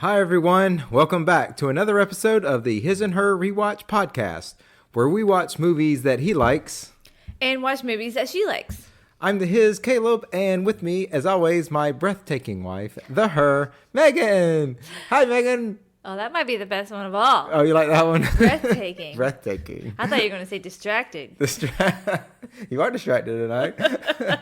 Hi, everyone. Welcome back to another episode of the His and Her Rewatch Podcast, where we watch movies that he likes and watch movies that she likes. I'm the His, Caleb, and with me, as always, my breathtaking wife, the Her, Megan. Hi, Megan. Oh, that might be the best one of all. Oh, you like that one? Breathtaking. Breathtaking. I thought you were going to say distracted. You are distracted tonight. A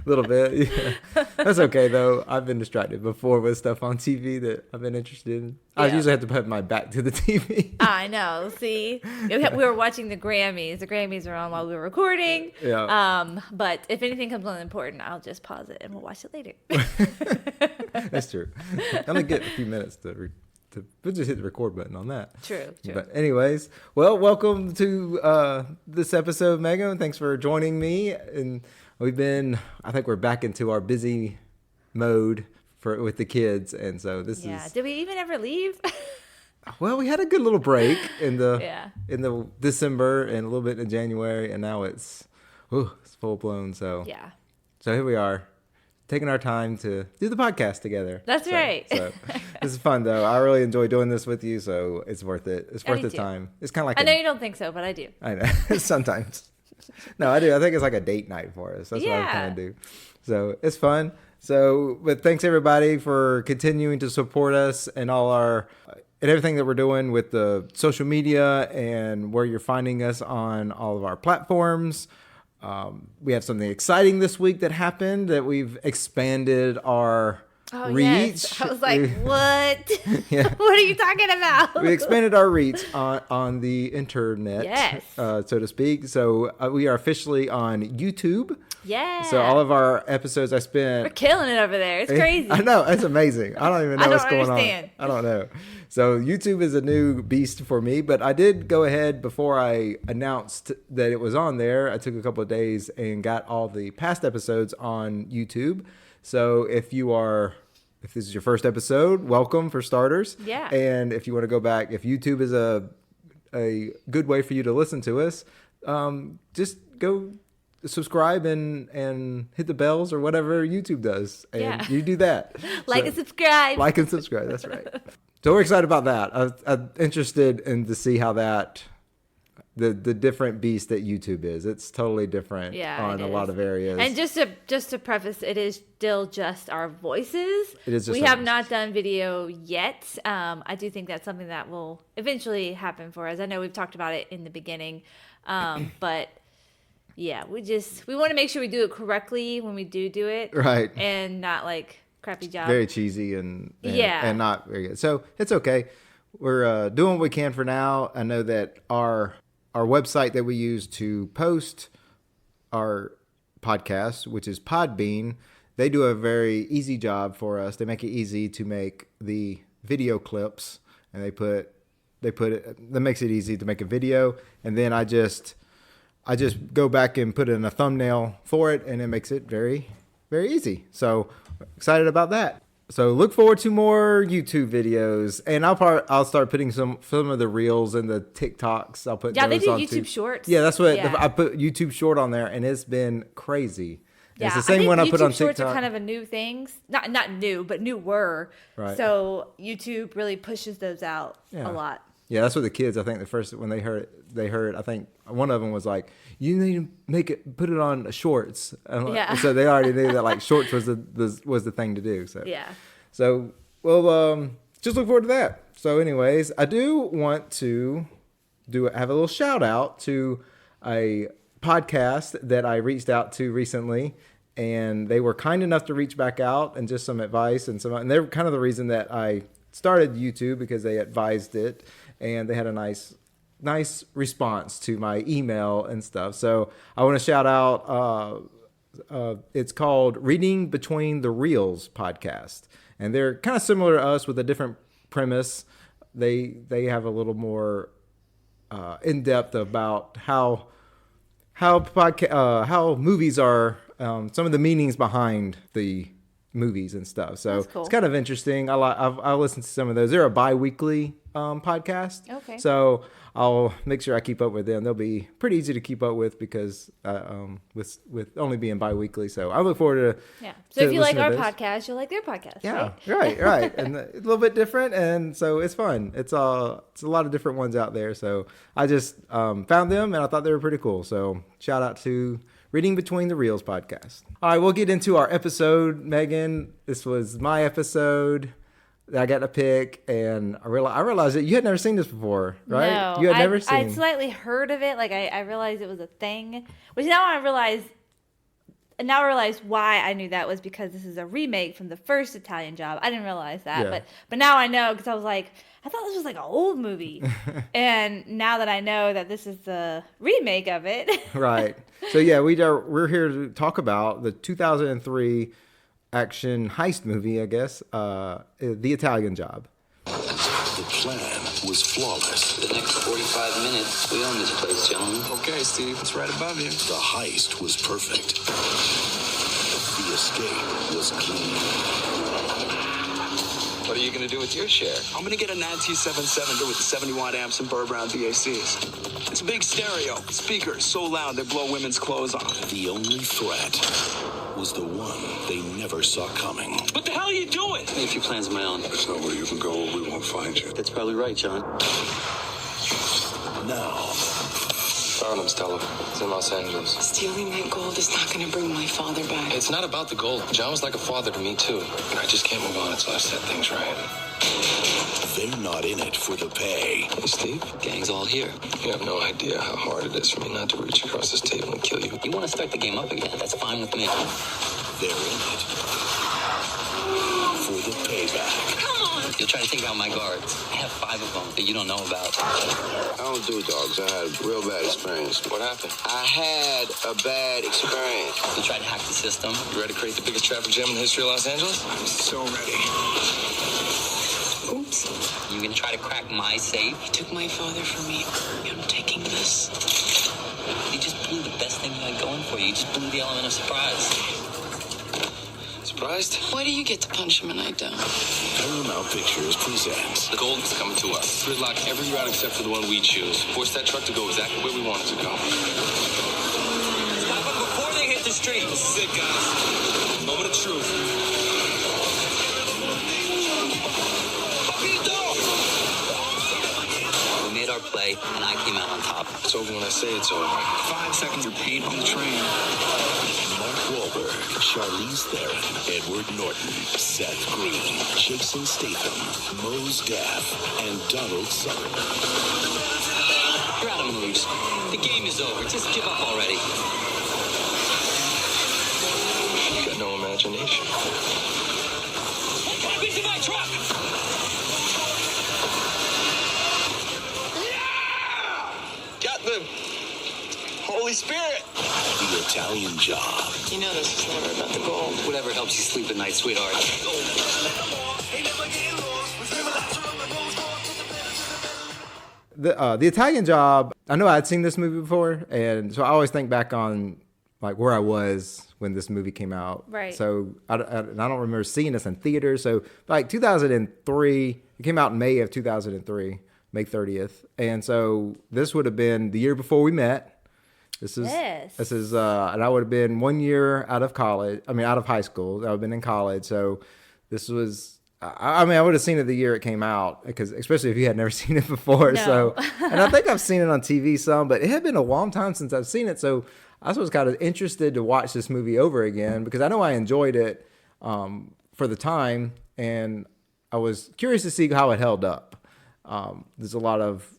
little bit. Yeah. That's okay, though. I've been distracted before with stuff on TV that I've been interested in. Yeah. I usually have to put my back to the TV. I know. See? We were watching the Grammys. The Grammys were on while we were recording. Yeah. But if anything comes on important, I'll just pause it and we'll watch it later. That's true. I only get a few minutes to we'll just hit the record button on that. True. But anyways, well, welcome to this episode, Megan. Thanks for joining me. And I think we're back into our busy mode with the kids. And so this is. Yeah. Did we even ever leave? Well, we had a good little break in the December and a little bit in January. And now it's full blown. So here we are. Taking our time to do the podcast together. That's right. So this is fun, though. I really enjoy doing this with you, so it's worth it. It's worth the time. It's kind of like I know you don't think so, but I do. I know. Sometimes. No, I do. I think it's like a date night for us. That's what I kind of do. So it's fun. But thanks, everybody, for continuing to support us and and everything that we're doing with the social media and where you're finding us on all of our platforms. We have something exciting this week that happened that we've expanded our reach. Yes. I was like, what? Yeah. What are you talking about? We expanded our reach on the internet, yes. So to speak. So we are officially on YouTube. Yeah. So all of our episodes we're killing it over there. It's crazy. I know. It's amazing. I don't even know what's going on. I don't know. So YouTube is a new beast for me, but I did go ahead before I announced that it was on there. I took a couple of days and got all the past episodes on YouTube. So if this is your first episode, welcome for starters. Yeah. And if you want to go back, if YouTube is a good way for you to listen to us, just go subscribe and hit the bells or whatever YouTube does. And you do that. And subscribe. Like and subscribe. That's right. So we're excited about that. I'm interested to see how the different beast that YouTube is. It's totally different on a lot of areas. And just to preface, it is still just our voices. It is just we have not done video yet. I do think that's something that will eventually happen for us. I know we've talked about it in the beginning, but yeah, we want to make sure we do it correctly when we do it, right? And not like crappy job, very cheesy and not very good. So it's okay. We're doing what we can for now. I know that our website that we use to post our podcast, which is Podbean, they do a very easy job for us. They make it easy to make the video clips, and that makes it easy to make a video. And then I just go back and put in a thumbnail for it, and it makes it very, very easy. So excited about that. So look forward to more YouTube videos, and I'll start putting some of the reels and the TikToks. I'll put those they do on YouTube too. Shorts. Yeah, that's what I put YouTube Short on there, and it's been crazy. Yeah, it's the same one I put on TikTok. YouTube Shorts are kind of a new thing, not new, but newer. Right. So YouTube really pushes those out a lot. Yeah, that's what the kids. I think when they heard it. I think one of them was like, "You need to put it on shorts." So they already knew that like shorts was the thing to do. So So just look forward to that. So, anyways, I do want to have a little shout out to a podcast that I reached out to recently, and they were kind enough to reach back out and just some advice and they're kind of the reason that I started YouTube, because they advised it. And they had a nice response to my email and stuff. So I want to shout out, it's called Reading Between the Reels podcast. And they're kind of similar to us with a different premise. They have a little more in-depth about how movies are, some of the meanings behind the movies and stuff. So cool. It's kind of interesting. I listen to some of those. They're a bi-weekly podcast. Okay. So I'll make sure I keep up with them. They'll be pretty easy to keep up with because with only being bi-weekly. So I look forward to. Yeah. So if you like our podcast, you'll like their podcast. Yeah. Right. Right. And a little bit different, and so it's fun. It's a lot of different ones out there. So I just found them, and I thought they were pretty cool. So shout out to Reading Between the Reels podcast. All right, we'll get into our episode, Megan. This was my episode that I got to pick, and I realized that you had never seen this before, right? No, you had never seen. I'd slightly heard of it. Like I realized it was a thing, which now I realize why I knew that was because this is a remake from the first Italian Job. I didn't realize that, Yeah. but now I know because I was like, I thought this was like an old movie, and now that I know that this is the remake of it, Right. So yeah, we're here to talk about the 2003 action heist movie, I guess, The Italian Job. The plan was flawless. The next 45 minutes, we own this place, gentlemen. Okay, Steve, it's right above you. The heist was perfect. The escape was clean. What are you going to do with your share? I'm going to get a 9T77 with 70-watt amps and Burr Brown VACs. It's a big stereo. Speakers so loud they blow women's clothes off. The only threat was the one they never saw coming. What the hell are you doing? I made a few plans of my own. There's nowhere you can go where we won't find you. That's probably right, John. Now, Found him, Stella. It's in Los Angeles. Stealing that gold is not going to bring my father back. It's not about the gold. John was like a father to me, too. And I just can't move on until I set things right. they're not in it for the pay. Hey, Steve, gang's all here. You have no idea how hard it is for me not to reach across this table and kill you. You want to start the game up again? That's fine with me. They're in it for the payback. You'll try to take out my guards. I have 5 of them that you don't know about. I don't do dogs. I had a real bad experience. What happened? I had a bad experience. You tried to hack the system. You ready to create the biggest traffic jam in the history of Los Angeles? I'm so ready. Oops. You can try to crack my safe. He took my father from me. I'm taking this. You just blew the best thing you had going for you. You just blew the element of surprise. Surprised? Why do you get to punch him and I don't? Paramount Pictures presents The gold is coming to us. Gridlock every route except for the one we choose. Force that truck to go exactly where we want it to go. Stop them before they hit the street. This is it, guys. Moment of truth. We made our play, and I came out on top. It's over when I say it's over. 5 seconds of pain on the train. Mark Wahlberg, Charlize Theron, Edward Norton, Seth Green, Jason Statham, Mose Def, and Donald Sutherland. You're out of moves. The game is over. Just give up already. You got no imagination. What happened to my truck? Got the Holy Spirit. The Italian Job. You know this is never about the gold. Whatever helps you sleep at night, sweetheart. The Italian Job, I know I'd seen this movie before, and so I always think back on like where I was when this movie came out. Right. So I don't remember seeing this in theaters. So like 2003, it came out in May of 2003, May 30th, and so this would have been the year before we met. This is, and I would have been 1 year out of college. I mean, out of high school. I would have been in college. So this was, I mean, I would have seen it the year it came out, because especially if you had never seen it before. No. So, and I think I've seen it on TV some, but it had been a long time since I've seen it. So I was kind of interested to watch this movie over again, because I know I enjoyed it for the time, and I was curious to see how it held up. There's a lot of,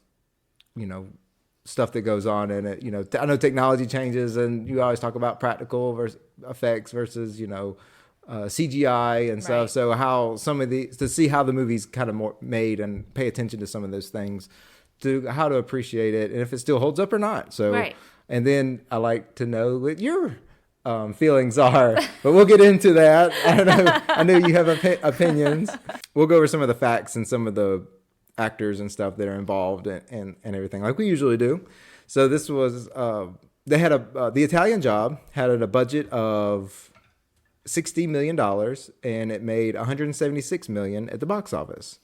stuff that goes on in it. I know technology changes, and you always talk about practical versus effects versus, CGI and stuff. Right. So how some of to see how the movie's kind of more made and pay attention to some of those things, to how to appreciate it and if it still holds up or not. So, right. And then I like to know what your feelings are, but we'll get into that. I don't know. I know you have opinions. We'll go over some of the facts and some of the actors and stuff that are involved and everything, like we usually do. So this was they had the Italian Job had a budget of $60 million, and it made $176 million at the box office.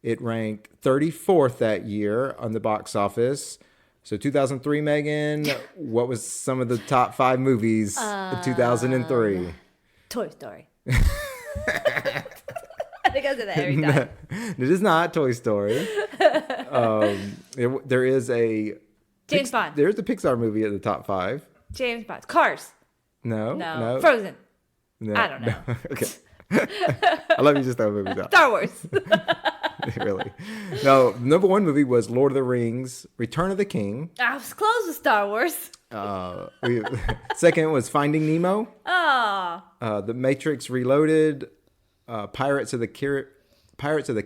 It ranked 34th that year on the box office. So 2003, Megan, what was some of the top 5 movies in 2003? Toy Story. I think I say that every time. It is not Toy Story. There is a James Bond. There's a Pixar movie at the top 5. James Bond. Cars. No. Frozen. No. I don't know. No. Okay. I love you just throw movies out. Star Wars. Really. No, number 1 movie was Lord of the Rings, Return of the King. I was close with Star Wars. Second was Finding Nemo. Oh. The Matrix Reloaded, Pirates of the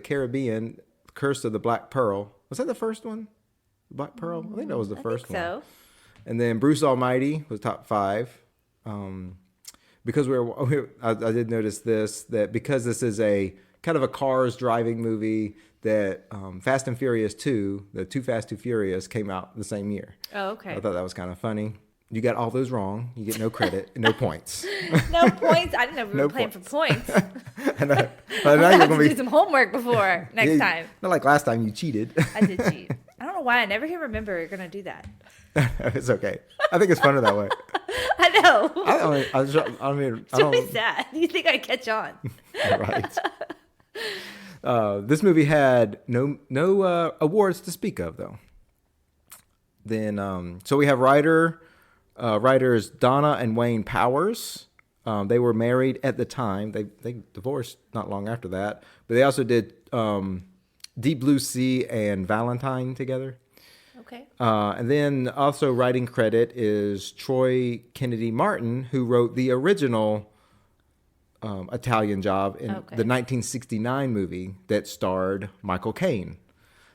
Caribbean, Curse of the Black Pearl. Was that the first one? Black Pearl? I think that was the first one. So. And then Bruce Almighty was top 5. Because I did notice this, that because this is a kind of a cars driving movie, that Fast and Furious 2, the Too Fast, Too Furious, came out the same year. Oh, okay. I thought that was kind of funny. You got all those wrong. You get no credit, no points. No points? I didn't know we were playing for points. I know. I'm going to have to do some homework before next time. Not like last time you cheated. I did cheat. I don't know why. I never can remember you're going to do that. It's okay. I think it's funner that way. I know. I mean, it's really sad. You think I'd catch on. Right. This movie had no awards to speak of, though. Then, so we have writers Donna and Wayne Powers. They were married at the time. They divorced not long after that. But they also did Deep Blue Sea and Valentine together. Okay. And then also writing credit is Troy Kennedy Martin, who wrote the original Italian Job in the 1969 movie that starred Michael Caine.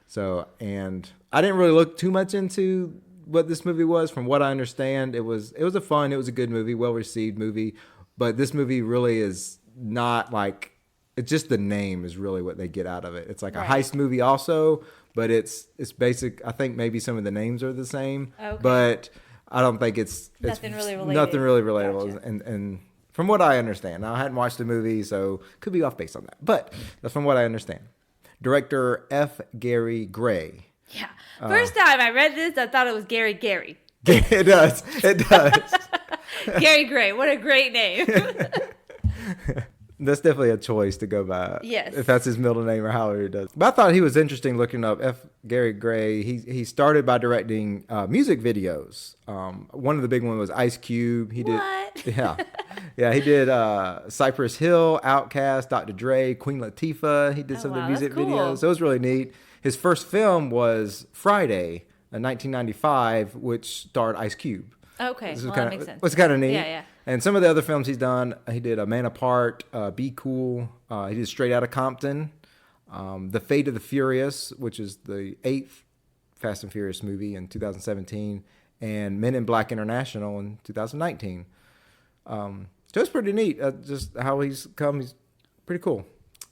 So, and I didn't really look too much into what this movie was. From what I understand, it was a good movie, well-received movie. But this movie really is not like, it's just the name is really what they get out of it. It's like a heist movie also, but it's basic. I think maybe some of the names are the same, but I don't think it's nothing really related. Nothing really relatable. Gotcha. And from what I understand, now I hadn't watched the movie, so could be off base on that. But that's from what I understand. Director F. Gary Gray. Yeah. First time I read this, I thought it was Gary. It does. Gary Gray. What a great name. That's definitely a choice to go by. Yes. If that's his middle name or however he does. But I thought he was interesting looking up F. Gary Gray. He started by directing music videos. One of the big ones was Ice Cube. He did. Yeah. He did Cypress Hill, Outkast, Dr. Dre, Queen Latifah. He did some of the music videos. So it was really neat. His first film was Friday, in 1995, which starred Ice Cube. Okay, that makes sense. It's kind of neat. Yeah. And some of the other films he's done, he did A Man Apart, Be Cool. He did Straight Outta Compton, The Fate of the Furious, which is the 8th Fast and Furious movie in 2017, and Men in Black International in 2019. So it's pretty neat. Just how he's come. He's pretty cool.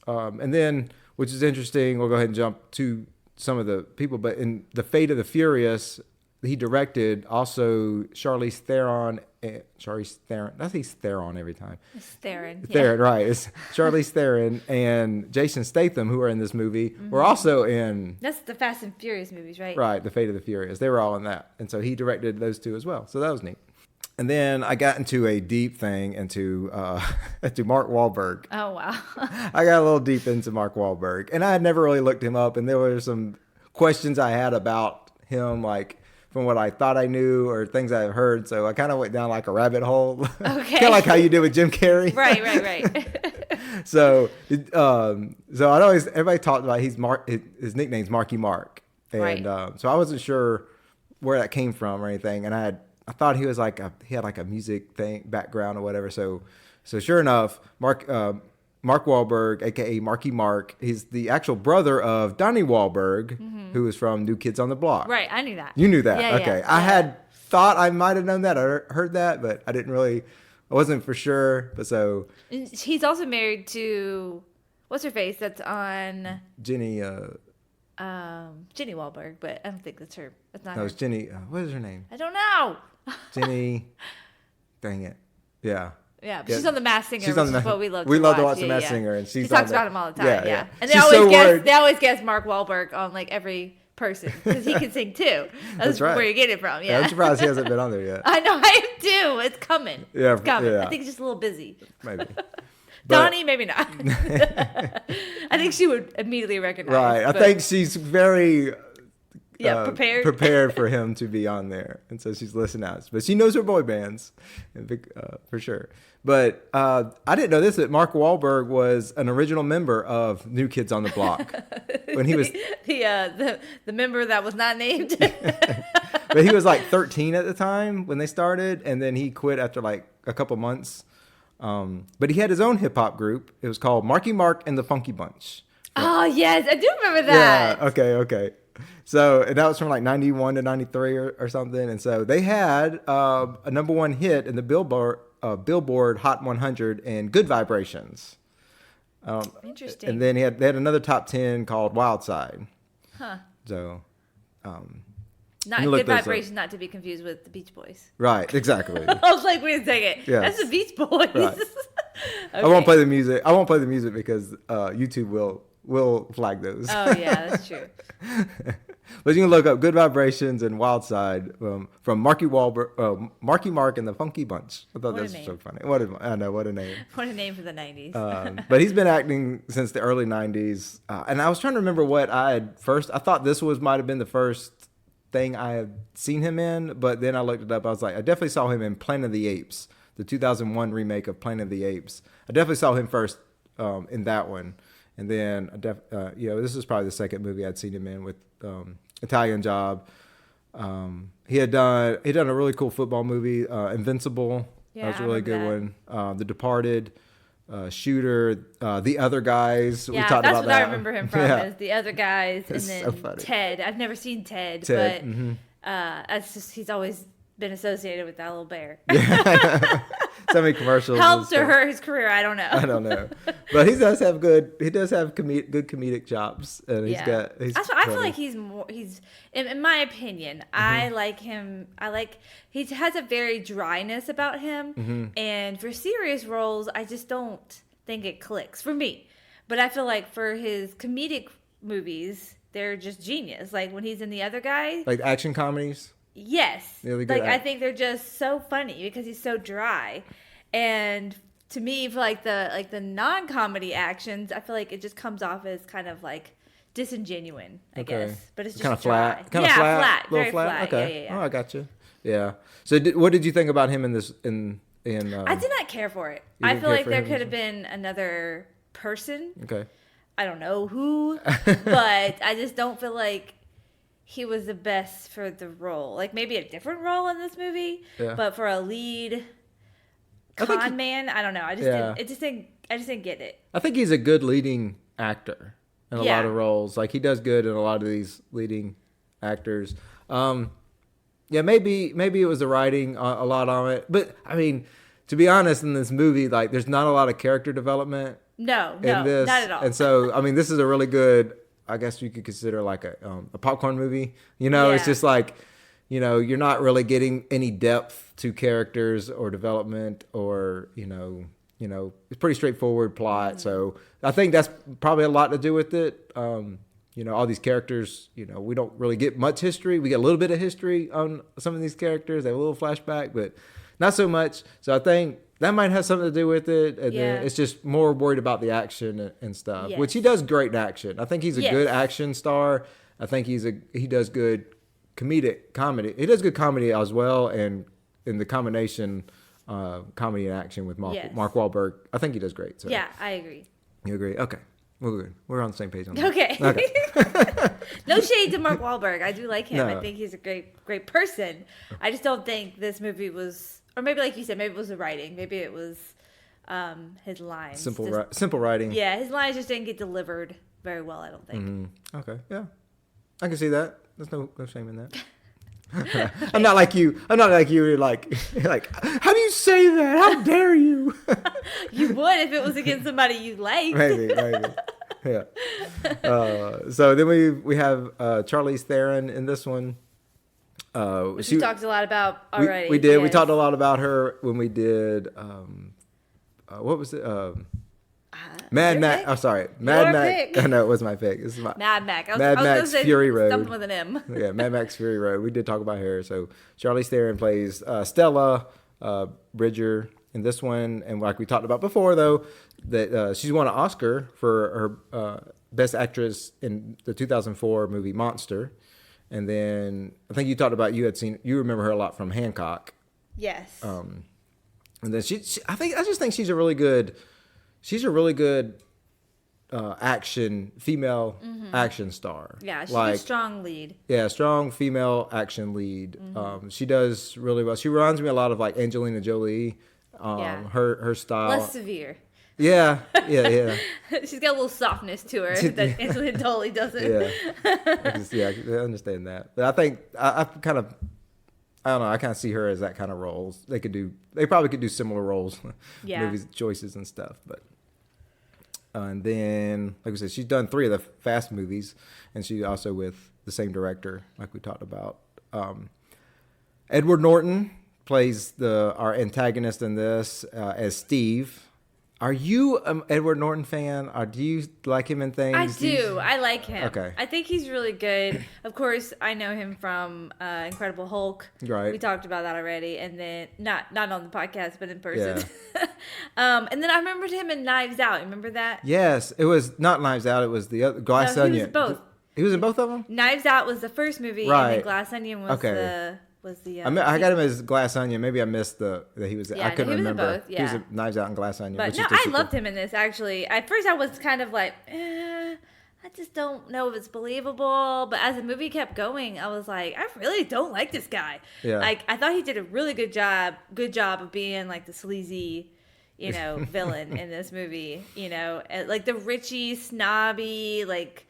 And then, which is interesting, we'll go ahead and jump to some of the people. But in The Fate of the Furious, he directed also Charlize Theron. I say Theron every time. It's Theron. Theron, right. It's Charlize Theron and Jason Statham, who are in this movie, were also in... That's the Fast and Furious movies, right? Right, The Fate of the Furious. They were all in that. And so he directed those two as well. So that was neat. And then I got into a deep thing into Mark Wahlberg. Oh, wow. I got a little deep into Mark Wahlberg. And I had never really looked him up. And there were some questions I had about him, like from what I thought I knew or things I've heard. So I kind of went down like a rabbit hole. Okay. Kind of like how you did with Jim Carrey. Right. So I know everybody talked about his nickname's Marky Mark. And so I wasn't sure where that came from or anything. And I thought he was he had like a music background or whatever. So sure enough, Mark Wahlberg, aka Marky Mark, he's the actual brother of Donnie Wahlberg, who is from New Kids on the Block. Right, I knew that. You knew that, yeah, okay. Yeah. I had thought I might have known that. I heard that, but I wasn't for sure. But so he's also married to what's her face? That's on Jenny. Jenny Wahlberg, but I don't think that's her. That's not her. No, it's Jenny. What is her name? I don't know. Jenny. Dang it. Yeah. Yeah, but she's on The Masked Singer, She's on which is what we love to watch. We love to watch The Masked Singer, and she talks about him all the time. Yeah. And they always guess Mark Wahlberg on like every person because he can sing too. That's right. Where you get it from. Yeah. I'm surprised he hasn't been on there yet. I know, I am too. It's coming. Yeah, it's coming. Yeah. I think he's just a little busy. Maybe. Donnie, maybe not. I think she would immediately recognize. Right. I think she's very prepared for him to be on there, and so she's listening out. But she knows her boy bands, for sure. But I didn't know this, that Mark Wahlberg was an original member of New Kids on the Block when he was the member that was not named. But he was like 13 at the time when they started, and then he quit after like a couple months. But he had his own hip hop group. It was called Marky Mark and the Funky Bunch. Oh yes, I do remember that. Yeah. Okay. So and that was from like 91 to 93 or something. And so they had a #1 hit in the Billboard Hot 100 and Good Vibrations. Interesting. And then they had another top 10 called Wild Side. Huh. So, not Good Vibrations, not to be confused with the Beach Boys. Right, exactly. I was like, wait a second. Yes. That's the Beach Boys. Right. Okay. I won't play the music because YouTube will flag those. Oh yeah, that's true. But you can look up Good Vibrations and Wild Side from Marky Mark and the Funky Bunch. I thought that was so funny. What a name. What a name for the 90s. But he's been acting since the early 90s. And I was trying to remember what I thought this might have been the first thing I had seen him in, but then I looked it up. I was like, I definitely saw him in Planet of the Apes, the 2001 remake of Planet of the Apes. I definitely saw him first in that one. And then, this is probably the second movie I'd seen him in with Italian Job. He had done a really cool football movie, Invincible. Yeah, that was a really good one. The Departed, Shooter, The Other Guys. Yeah, we talked that's about what I remember him from is The Other Guys, and then so Ted. I've never seen Ted. But that's just he's always been associated with that little bear. So many commercials. Helped or hurt his career, I don't know. But he does have good good comedic chops, and I feel like he's in my opinion, I like him. He has a very dryness about him, and for serious roles, I just don't think it clicks for me. But I feel like for his comedic movies, they're just genius. Like when he's in The Other Guy, like action comedies. Yes. I think they're just so funny because he's so dry. And to me, for like the non-comedy actions, I feel like it just comes off as kind of like disingenuous, I guess. But it's just kind of dry. Kind of flat. Flat. Very flat. Okay. Yeah. Oh, I got you. Yeah. So what did you think about him in this? I did not care for it. I feel like there could have been another person. Okay. I don't know who, but I just don't feel like he was the best for the role. Like maybe a different role in this movie, but for a lead con man, I don't know. I just didn't get it. I think he's a good leading actor in a lot of roles. Like he does good in a lot of these leading actors. Maybe it was the writing a lot on it, but I mean, to be honest, in this movie, like there's not a lot of character development. No, not at all. And so, I mean, this is a really good, I guess you could consider like a popcorn movie. It's just like, you're not really getting any depth to characters or development or, it's pretty straightforward plot. Mm-hmm. So I think that's probably a lot to do with it. All these characters, we don't really get much history. We get a little bit of history on some of these characters. They have a little flashback, but not so much. So I think that might have something to do with it. And then it's just more worried about the action and stuff, which he does great in action. I think he's a good action star. I think he does good comedy. He does good comedy as well. And in the combination, comedy and action with Mark Wahlberg, I think he does great. So. Yeah, I agree. You agree? Okay. We're good. We're on the same page on that. Okay. No shade to Mark Wahlberg. I do like him. No. I think he's a great person. I just don't think this movie was, or maybe like you said, maybe it was the writing. Maybe it was his lines. Simple writing. Yeah, his lines just didn't get delivered very well, I don't think. Mm-hmm. Okay, yeah. I can see that. There's no shame in that. I'm not like you. You're like, how do you say that? How dare you? You would if it was against somebody you liked. Maybe. Yeah. So then we have Charlize Theron in this one. She talked a lot about already. We did. Yes. We talked a lot about her when we did what was it? Mad Max. Oh, sorry, Mad Max. No, it was my pick. This is my Mad Max. Mad Max Fury Road. Something with an M. Yeah, Mad Max Fury Road. We did talk about her. So Charlize Theron plays Stella Bridger in this one, and like we talked about before, though, that she's won an Oscar for her Best Actress in the 2004 movie Monster, and then I think you talked about you remember her a lot from Hancock. Yes. And then I just think she's a really good female action star. Yeah, she's a strong lead. Yeah, strong female action lead. She does really well. She reminds me a lot of like Angelina Jolie. Her style. Less severe. Yeah. She's got a little softness to her that Angelina Jolie doesn't. I understand that. But I think I kind of, I don't know, I kind of see her as that kind of roles. They probably could do similar roles, movies, choices and stuff. But and then, like we said, she's done 3 of the Fast movies, and she's also with the same director, like we talked about. Edward Norton plays our antagonist in this as Steve. Are you an Edward Norton fan, or do you like him in things? I do. I like him. Okay. I think he's really good. Of course, I know him from Incredible Hulk. Right. We talked about that already, and then not on the podcast, but in person. Yeah. And then I remembered him in Knives Out. Remember that? Yes, it was not Knives Out. It was the other Glass Onion. He was both. He was in both of them. Knives Out was the first movie, right. And then Glass Onion was the. I got him as Glass Onion. Maybe I missed that he was. I couldn't remember. Both, yeah. He was in Knives Out and Glass Onion. But no, I loved him in this. Actually, at first I was kind of like, I just don't know if it's believable. But as the movie kept going, I was like, I really don't like this guy. Yeah. Like I thought he did a really good job of being like the sleazy, villain in this movie. Like the Richie, snobby, like.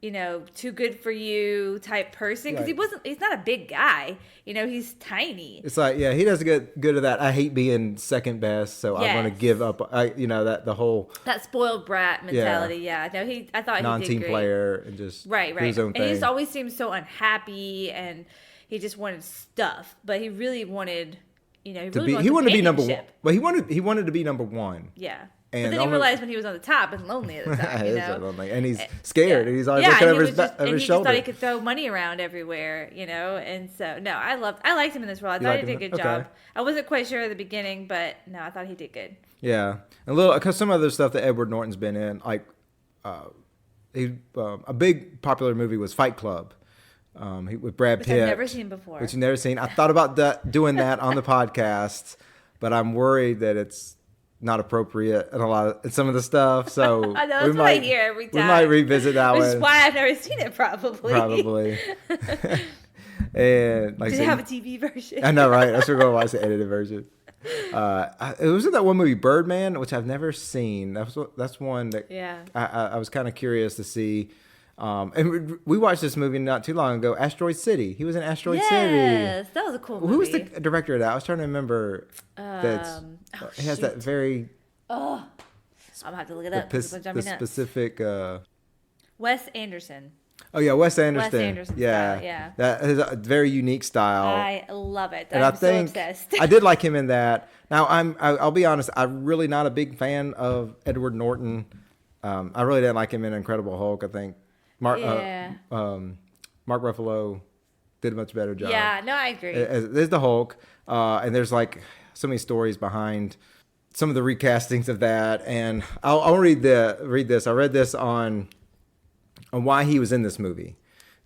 Too good for you type person, because he's not a big guy, he's tiny. It's like, he doesn't get good at that. I hate being second best, so I'm going to give up, that whole. That spoiled brat mentality, yeah. No, I thought non-team he did great. player and just right. his own thing. And he just always seemed so unhappy, and he just wanted stuff, but he really wanted, he wanted to be number one. But he wanted to be number one. Yeah. And but then he realized when he was on the top and lonely at the time, He is so lonely. And he's scared, and he's always looking over his shoulder. And he just thought he could throw money around everywhere, and so, no, I liked him in this role. I thought he did a good job. I wasn't quite sure at the beginning, but no, I thought he did good. Yeah. Because some other stuff that Edward Norton's been in, like, a big popular movie was Fight Club. With Brad Pitt. Which I've never seen before. Which you've never seen. I thought about doing that on the podcast, but I'm worried that it's not appropriate in some of the stuff. So I know, that's what I hear every time. We might revisit that one. Which is why I've never seen it, probably. And like, did it have a TV version? I know, right? That's what we're going to watch the edited version. It was in that one movie Birdman, which I've never seen. That's one that I was kind of curious to see. And we watched this movie not too long ago, Asteroid City. He was in Asteroid City. Yes, that was a cool movie. Who was the director of that? I was trying to remember. It has that very. I'm gonna have to look it up. The specific. Wes Anderson. Oh yeah, Wes Anderson. Wes Anderson style, yeah. That is a very unique style. I love it. And I'm so obsessed. I did like him in that. Now I'll be honest. I'm really not a big fan of Edward Norton. I really didn't like him in Incredible Hulk. I think. Mark Ruffalo did a much better job. Yeah, no, I agree. There's the Hulk, and there's like so many stories behind some of the recastings of that. And I'll read this. I read this on why he was in this movie.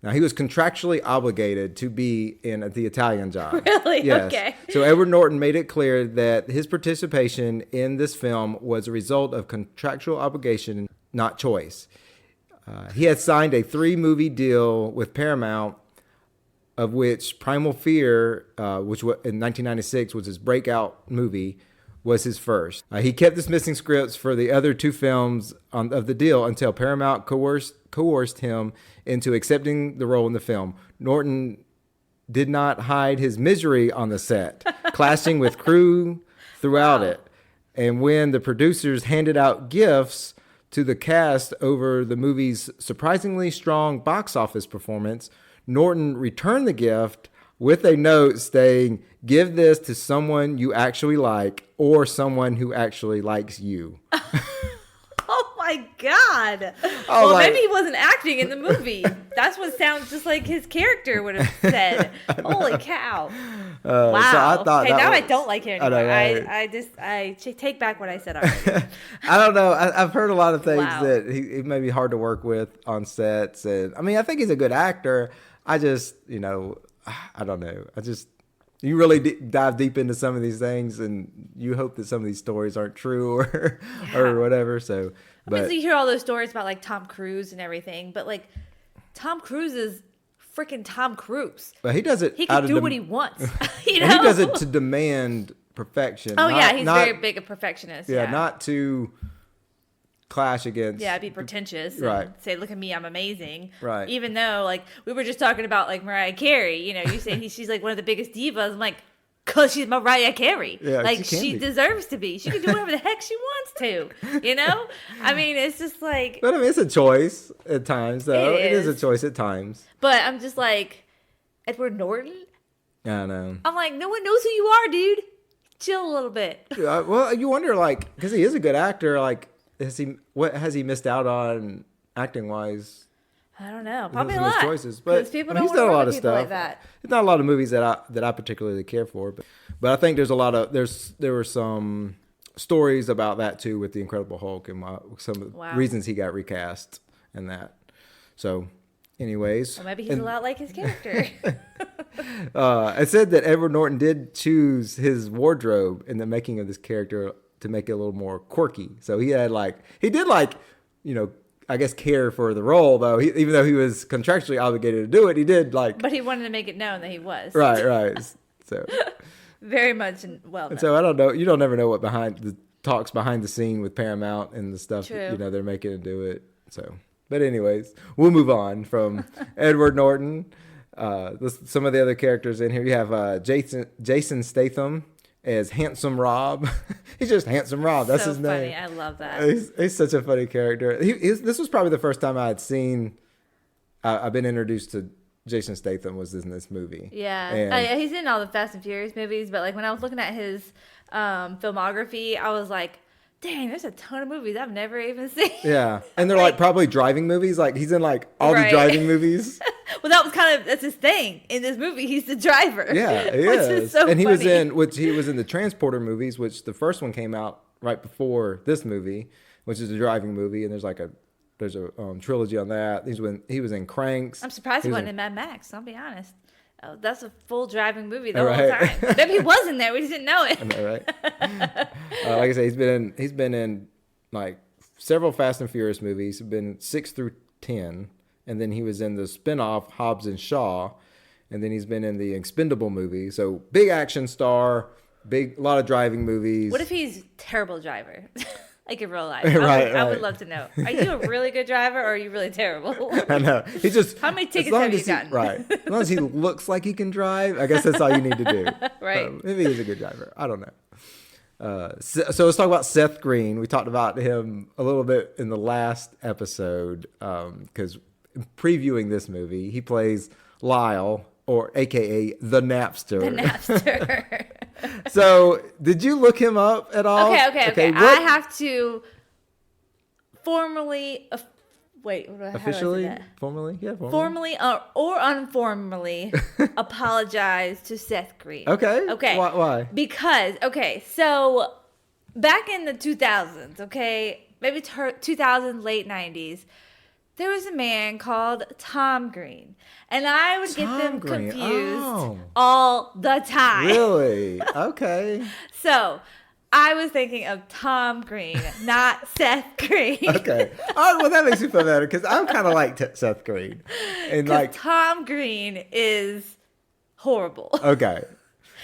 Now, he was contractually obligated to be in the Italian Job. Really? Yes. Okay. So Edward Norton made it clear that his participation in this film was a result of contractual obligation, not choice. He had signed a 3-movie deal with Paramount, of which Primal Fear, which in 1996 was his breakout movie, was his first. He kept dismissing scripts for the other 2 films of the deal until Paramount coerced him into accepting the role in the film. Norton did not hide his misery on the set, clashing with crew throughout it. And when the producers handed out gifts to the cast over the movie's surprisingly strong box office performance, Norton returned the gift, with a note saying, "Give this to someone you actually like or someone who actually likes you." Oh my God. Well, maybe he wasn't acting in the movie. That's what sounds just like his character would have said. Holy cow. Wow. So I thought I don't like him anymore. I take back what I said already. I don't know. I've heard a lot of things Wow. that he may be hard to work with on sets. And I mean, I think he's a good actor. I just, I don't know. You really dive deep into some of these things, and you hope that some of these stories aren't true or whatever. So, so you hear all those stories about like Tom Cruise and everything, but like Tom Cruise is freaking Tom Cruise. But he does it. He can do what he wants. He does it to demand perfection. Oh, he's very big a perfectionist. Yeah, not to clash against. Yeah, be pretentious. Right. And say, look at me, I'm amazing. Right. Even though, like, we were just talking about, like, Mariah Carey. You say she's, like, one of the biggest divas. I'm like, because she's Mariah Carey. Yeah, like, she deserves to be. She can do whatever the heck she wants to. I mean, it's just like. But I mean, it's a choice at times, though. It is a is. choice at times. But I'm just like, Edward Norton? I know. I'm like, no one knows who you are, dude. Chill a little bit. Well, you wonder, like, because he is a good actor, like, what has he missed out on acting wise? I don't know. Probably a His lot. choices, but people he's don't done a want lot to of people stuff. like that. It's not a lot of movies that I particularly care for, but I think there's a lot of there were some stories about that too with the Incredible Hulk and some of the reasons he got recast and that. So, anyways, Well, maybe he's a lot like his character. I said that Edward Norton did choose his wardrobe in the making of this character to make it a little more quirky. So he did I guess care for the role, though. Even though he was contractually obligated to do it, he did But he wanted to make it known that he was. Right. So very much well known. And so I don't know. You don't ever know what the talks behind the scene with Paramount and the stuff True. they're making to do it. So, but anyways, we'll move on from Edward Norton. Some of the other characters in here. You have Jason Statham as Handsome Rob. He's just Handsome Rob. That's his funny. name. I love that. He's such a funny character. This was probably the first time I had seen. I've been introduced to Jason Statham was in this movie. Yeah, he's in all the Fast and Furious movies. But like when I was looking at his filmography, I was like, dang, there's a ton of movies I've never even seen. Yeah, and they're like probably driving movies. Like he's in like all the driving movies. Well, that's his thing in this movie. He's the driver. Yeah, he which is. So and he funny. was in the Transporter movies, which the first one came out right before this movie, which is a driving movie. And there's a trilogy on that. He was in Cranks. I'm surprised he wasn't in Mad Max. I'll be honest. Oh, that's a full driving movie the whole time. Maybe he was in there. We just didn't know it. I know, right? Like I said, he's been in like several Fast and Furious movies. He's been 6 through 10, and then he was in the spinoff Hobbs and Shaw, and then he's been in the Expendable movie. So big action star, a lot of driving movies. What if he's terrible driver? Like in real life. I would love to know. Are you a really good driver or are you really terrible? I know. He just. How many tickets have you gotten? Right. As long as he looks like he can drive, I guess that's all you need to do. Right. Maybe he's a good driver. I don't know. So let's talk about Seth Green. We talked about him a little bit in the last episode because previewing this movie, he plays Lyle, or AKA the Napster. The Napster. So, did you look him up at all? Okay. I have to formally, officially, formally, yeah, formally or unformally apologize to Seth Green. Okay. Why? Because so back in the 2000s, maybe 2000s, late 90s. There was a man called Tom Green, and I would get them confused all the time. Really? Okay. So I was thinking of Tom Green, not Seth Green. Okay. Oh, well, that makes me feel better because I'm kind of like Seth Green, and like Tom Green is horrible. Okay.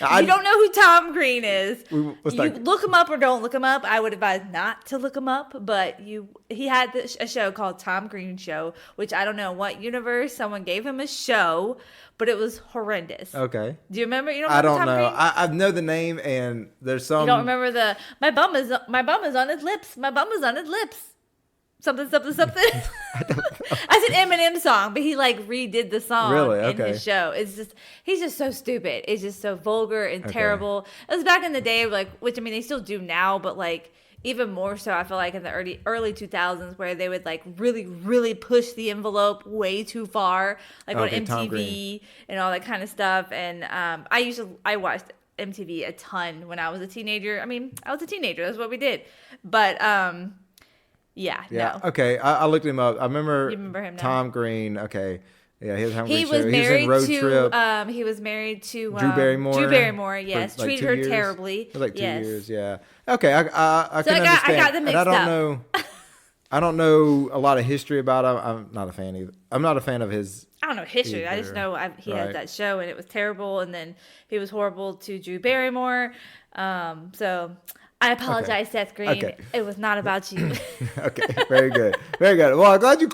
You don't know who Tom Green is. You look him up or don't look him up. I would advise not to look him up, but he had a show called Tom Green Show, which I don't know what universe someone gave him a show, but it was horrendous. Okay. Do you remember? You don't I remember don't Tom know. Green? I know the name, and there's some. You don't remember my bum is on his lips. My bum is on his lips. something. That's an Eminem song, but he like redid the song in his show. He's just so stupid. It's just so vulgar and terrible. It was back in the day, like, which I mean they still do now, but like even more so I feel like in the early 2000s where they would like really, really push the envelope way too far, like on MTV and all that kind of stuff. And I watched MTV a ton when I was a teenager. I mean, I was a teenager. That's what we did. But yeah. No. Okay, I looked him up. I remember. You remember him now? Tom Green. Okay. Yeah, he was married to he was married to Drew Barrymore. Drew Barrymore, yes, like treated her years. terribly. It was like 2 yes. years, yeah. Okay, I can understand. I got them mixed up. I don't know a lot of history about him. I'm not a fan either. I'm not a fan of his. I don't know history. I just know he had that show and it was terrible, and then he was horrible to Drew Barrymore. So I apologize, Seth Green. Okay. It was not about you. Okay, very good. Very good. Well, I'm glad you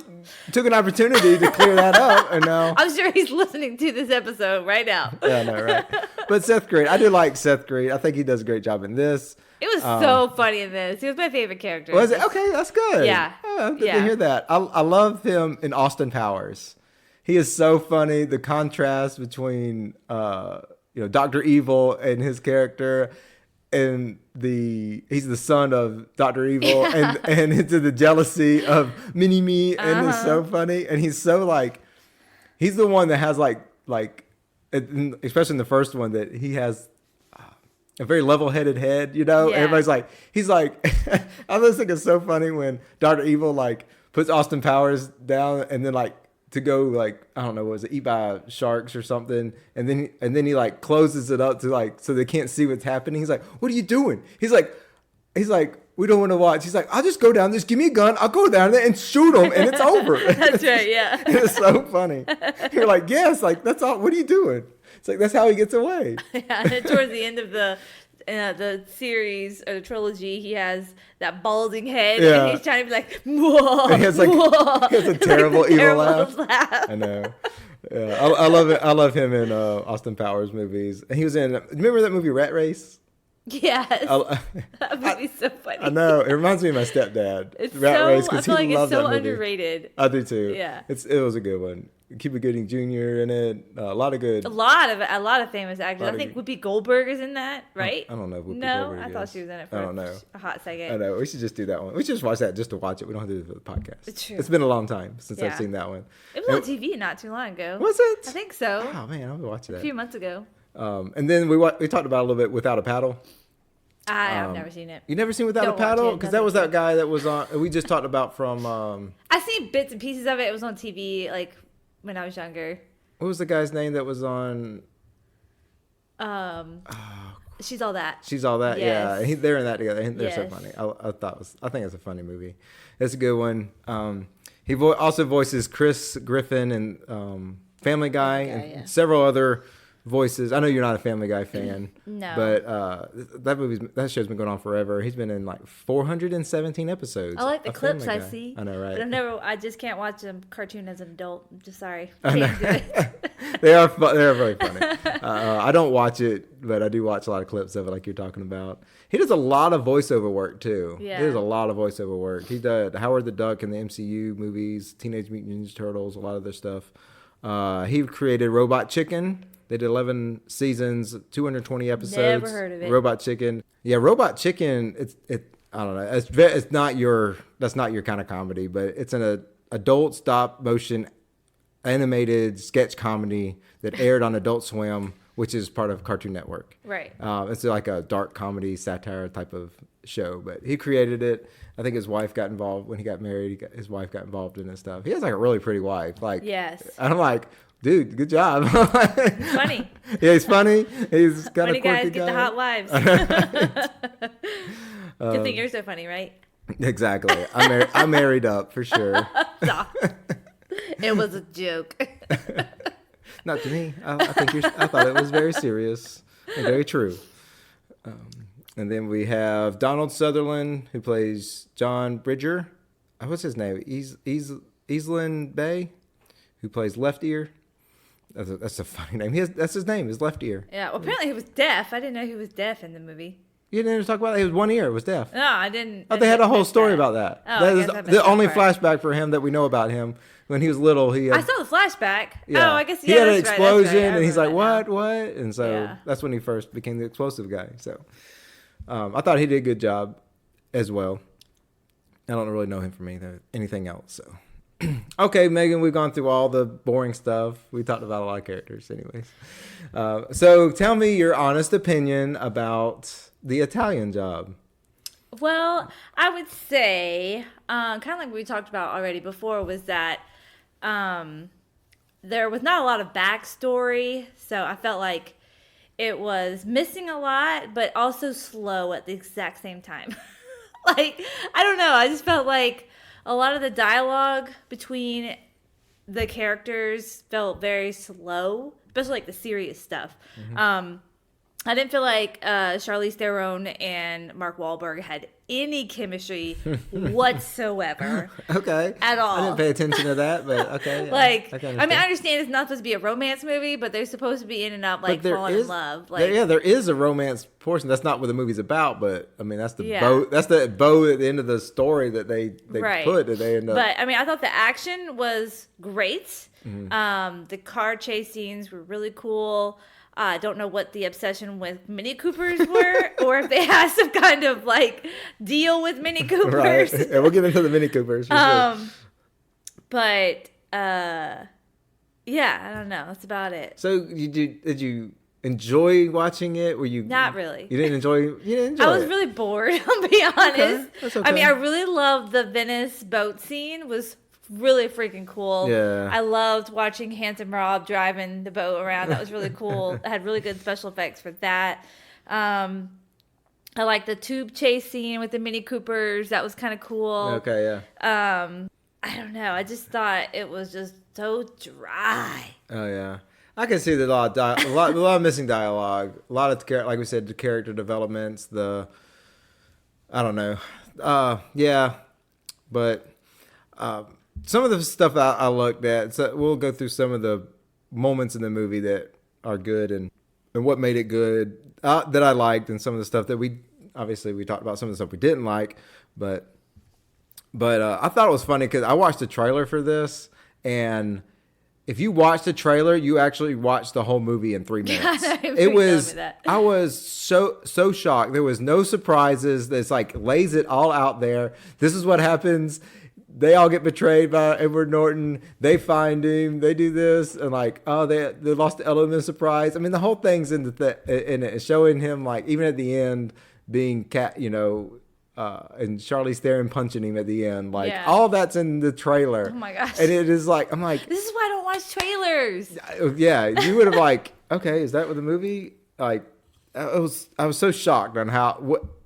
took an opportunity to clear that up. And now I'm sure he's listening to this episode right now. Yeah, I know, right? But Seth Green, I do like Seth Green. I think he does a great job in this. It was so funny in this. He was my favorite character. Was it? Okay, that's good. Yeah. Oh, good to hear that. I love him in Austin Powers. He is so funny. The contrast between Dr. Evil and his character. And he's the son of Dr. Evil and into the jealousy of Mini-Me, and it's so funny. And he's so like, he's the one that has like, especially in the first one, that he has a very level-headed head, Everybody's like, he's like, I just think it's so funny when Dr. Evil like puts Austin Powers down and then like, to go like, I don't know, eat by sharks or something, and then he like closes it up to like so they can't see what's happening. He's like, "What are you doing?" He's like, "We don't want to watch." He's like, "I'll just go down. Just give me a gun. I'll go down there and shoot him, and it's over." That's right. Yeah. It's so funny. You're like, "Yes, like that's all. What are you doing?" It's like that's how he gets away. Yeah. And towards the end of the series or the trilogy, he has that balding head, and he's trying to be like, "Whoa!" And he has a terrible evil laugh. I know. Yeah, I love it. I love him in Austin Powers movies. And he was in. Remember that movie Rat Race? Yes. That movie's so funny. I know. It reminds me of my stepdad. It's Rat Race, I feel like it's so underrated. I do too. Yeah. It was a good one. Cuba Gooding Jr. in it. A lot of famous actors. I think Whoopi Goldberg is in that, right? I don't know. Whoopi Goldberg. No, I thought she was in it for a hot second. I know. We should just do that one. We should just watch that just to watch it. We don't have to do it for the podcast. It's true. It's been a long time since I've seen that one. It was on TV not too long ago. Was it? I think so. Oh man, I'll be watching that. A few months ago. And then we talked about a little bit Without a Paddle. I've never seen it. You never seen Without a Paddle? Because that was that guy that was on. We just talked about from. I seen bits and pieces of it. It was on TV like when I was younger. What was the guy's name that was on? She's All That. She's All That. Yes. Yeah, they're in that together. They're so funny. I think it's a funny movie. It's a good one. He also voices Chris Griffin and Family Guy and several other voices. I know you're not a Family Guy fan. No. But that show's been going on forever. He's been in like 417 episodes. I like the clips I see. I know, right? But I just can't watch a cartoon as an adult. I'm just sorry. Can't do it. They are very funny. I don't watch it, but I do watch a lot of clips of it like you're talking about. He does a lot of voiceover work too. Yeah. He does a lot of voiceover work. He did Howard the Duck in the MCU movies, Teenage Mutant Ninja Turtles, a lot of their stuff. He created Robot Chicken. They did 11 seasons, 220 episodes. Never heard of it. Robot Chicken. Yeah, Robot Chicken. I don't know. That's not your kind of comedy, but it's an adult stop motion animated sketch comedy that aired on Adult Swim, which is part of Cartoon Network. Right. It's like a dark comedy satire type of show, but he created it. I think his wife got involved when he got married. His wife got involved in it and stuff. He has like a really pretty wife. Like, yes. I'm like, dude, good job. He's funny. Yeah, he's funny. He's got funny a quirky guys get the hot wives. Good thing you're so funny, right? Exactly. I married up for sure. Stop. It was a joke. Not to me. I thought it was very serious and very true. And then we have Donald Sutherland, who plays John Bridger. What's his name? Easlin Bay, who plays Left Ear. That's a funny name. That's his name, is Left Ear. Yeah, well, apparently he was deaf. I didn't know he was deaf in the movie. You didn't talk about that? He was 1 ear, was deaf. No, I didn't. Oh, they had a whole story about that. Oh, that is the only flashback for him that we know about him. When he was little, he had, I saw the flashback. Yeah. Oh, I guess he had an that's explosion, right. and he's like, "What? And so that's when he first became the explosive guy. So I thought he did a good job as well. I don't really know him from anything else. So okay, Megan, we've gone through all the boring stuff. We talked about a lot of characters, anyways. So tell me your honest opinion about the Italian Job. Well, I would say, kind of like we talked about already before, was that there was not a lot of backstory. So I felt like it was missing a lot, but also slow at the exact same time. Like, I don't know. I just felt like a lot of the dialogue between the characters felt very slow, especially like the serious stuff. Mm-hmm. I didn't feel like Charlize Theron and Mark Wahlberg had any chemistry whatsoever. Okay. At all. I didn't pay attention to that, but okay. Like, I understand it's not supposed to be a romance movie, but they're supposed to be in and out, like, falling in love. Like, there is a romance portion. That's not what the movie's about, but, I mean, that's the bow. That's the bow at the end of the story that they put. That they end up. But, I mean, I thought the action was great. Mm-hmm. The car chase scenes were really cool. I don't know what the obsession with Mini Coopers were, or if they had some kind of like deal with Mini Coopers. Right. Yeah, we'll get into the Mini Coopers. For sure. But yeah, I don't know. That's about it. So did you enjoy watching it? Were you not really? You didn't enjoy. You didn't enjoy. I was really bored. I'll be honest. Okay. That's okay. I mean, I really loved the Venice boat scene. Was really freaking cool. Yeah. I loved watching Handsome Rob driving the boat around. That was really cool. I had really good special effects for that. I like the tube chase scene with the Mini Coopers. That was kind of cool. Okay, yeah. I don't know. I just thought it was just so dry. Oh yeah. I can see that a lot of missing dialogue. A lot of like we said, the character developments. I don't know. Yeah, but. Some of the stuff I looked at, so we'll go through some of the moments in the movie that are good and what made it good that I liked, and some of the stuff that we talked about some of the stuff we didn't like, but I thought it was funny because I watched the trailer for this, and if you watch the trailer, you actually watch the whole movie in 3 minutes. I was so shocked. There was no surprises. It's like lays it all out there. This is what happens. They all get betrayed by Edward Norton. They find him. They do this, and like, oh, they lost the element of surprise. I mean, the whole thing's in it, showing him like even at the end being and Charlize Theron punching him at the end. Like all that's in the trailer. Oh my gosh! And it is like I'm like, this is why I don't watch trailers. Yeah, you would have like, okay, is that what the movie like? I was so shocked on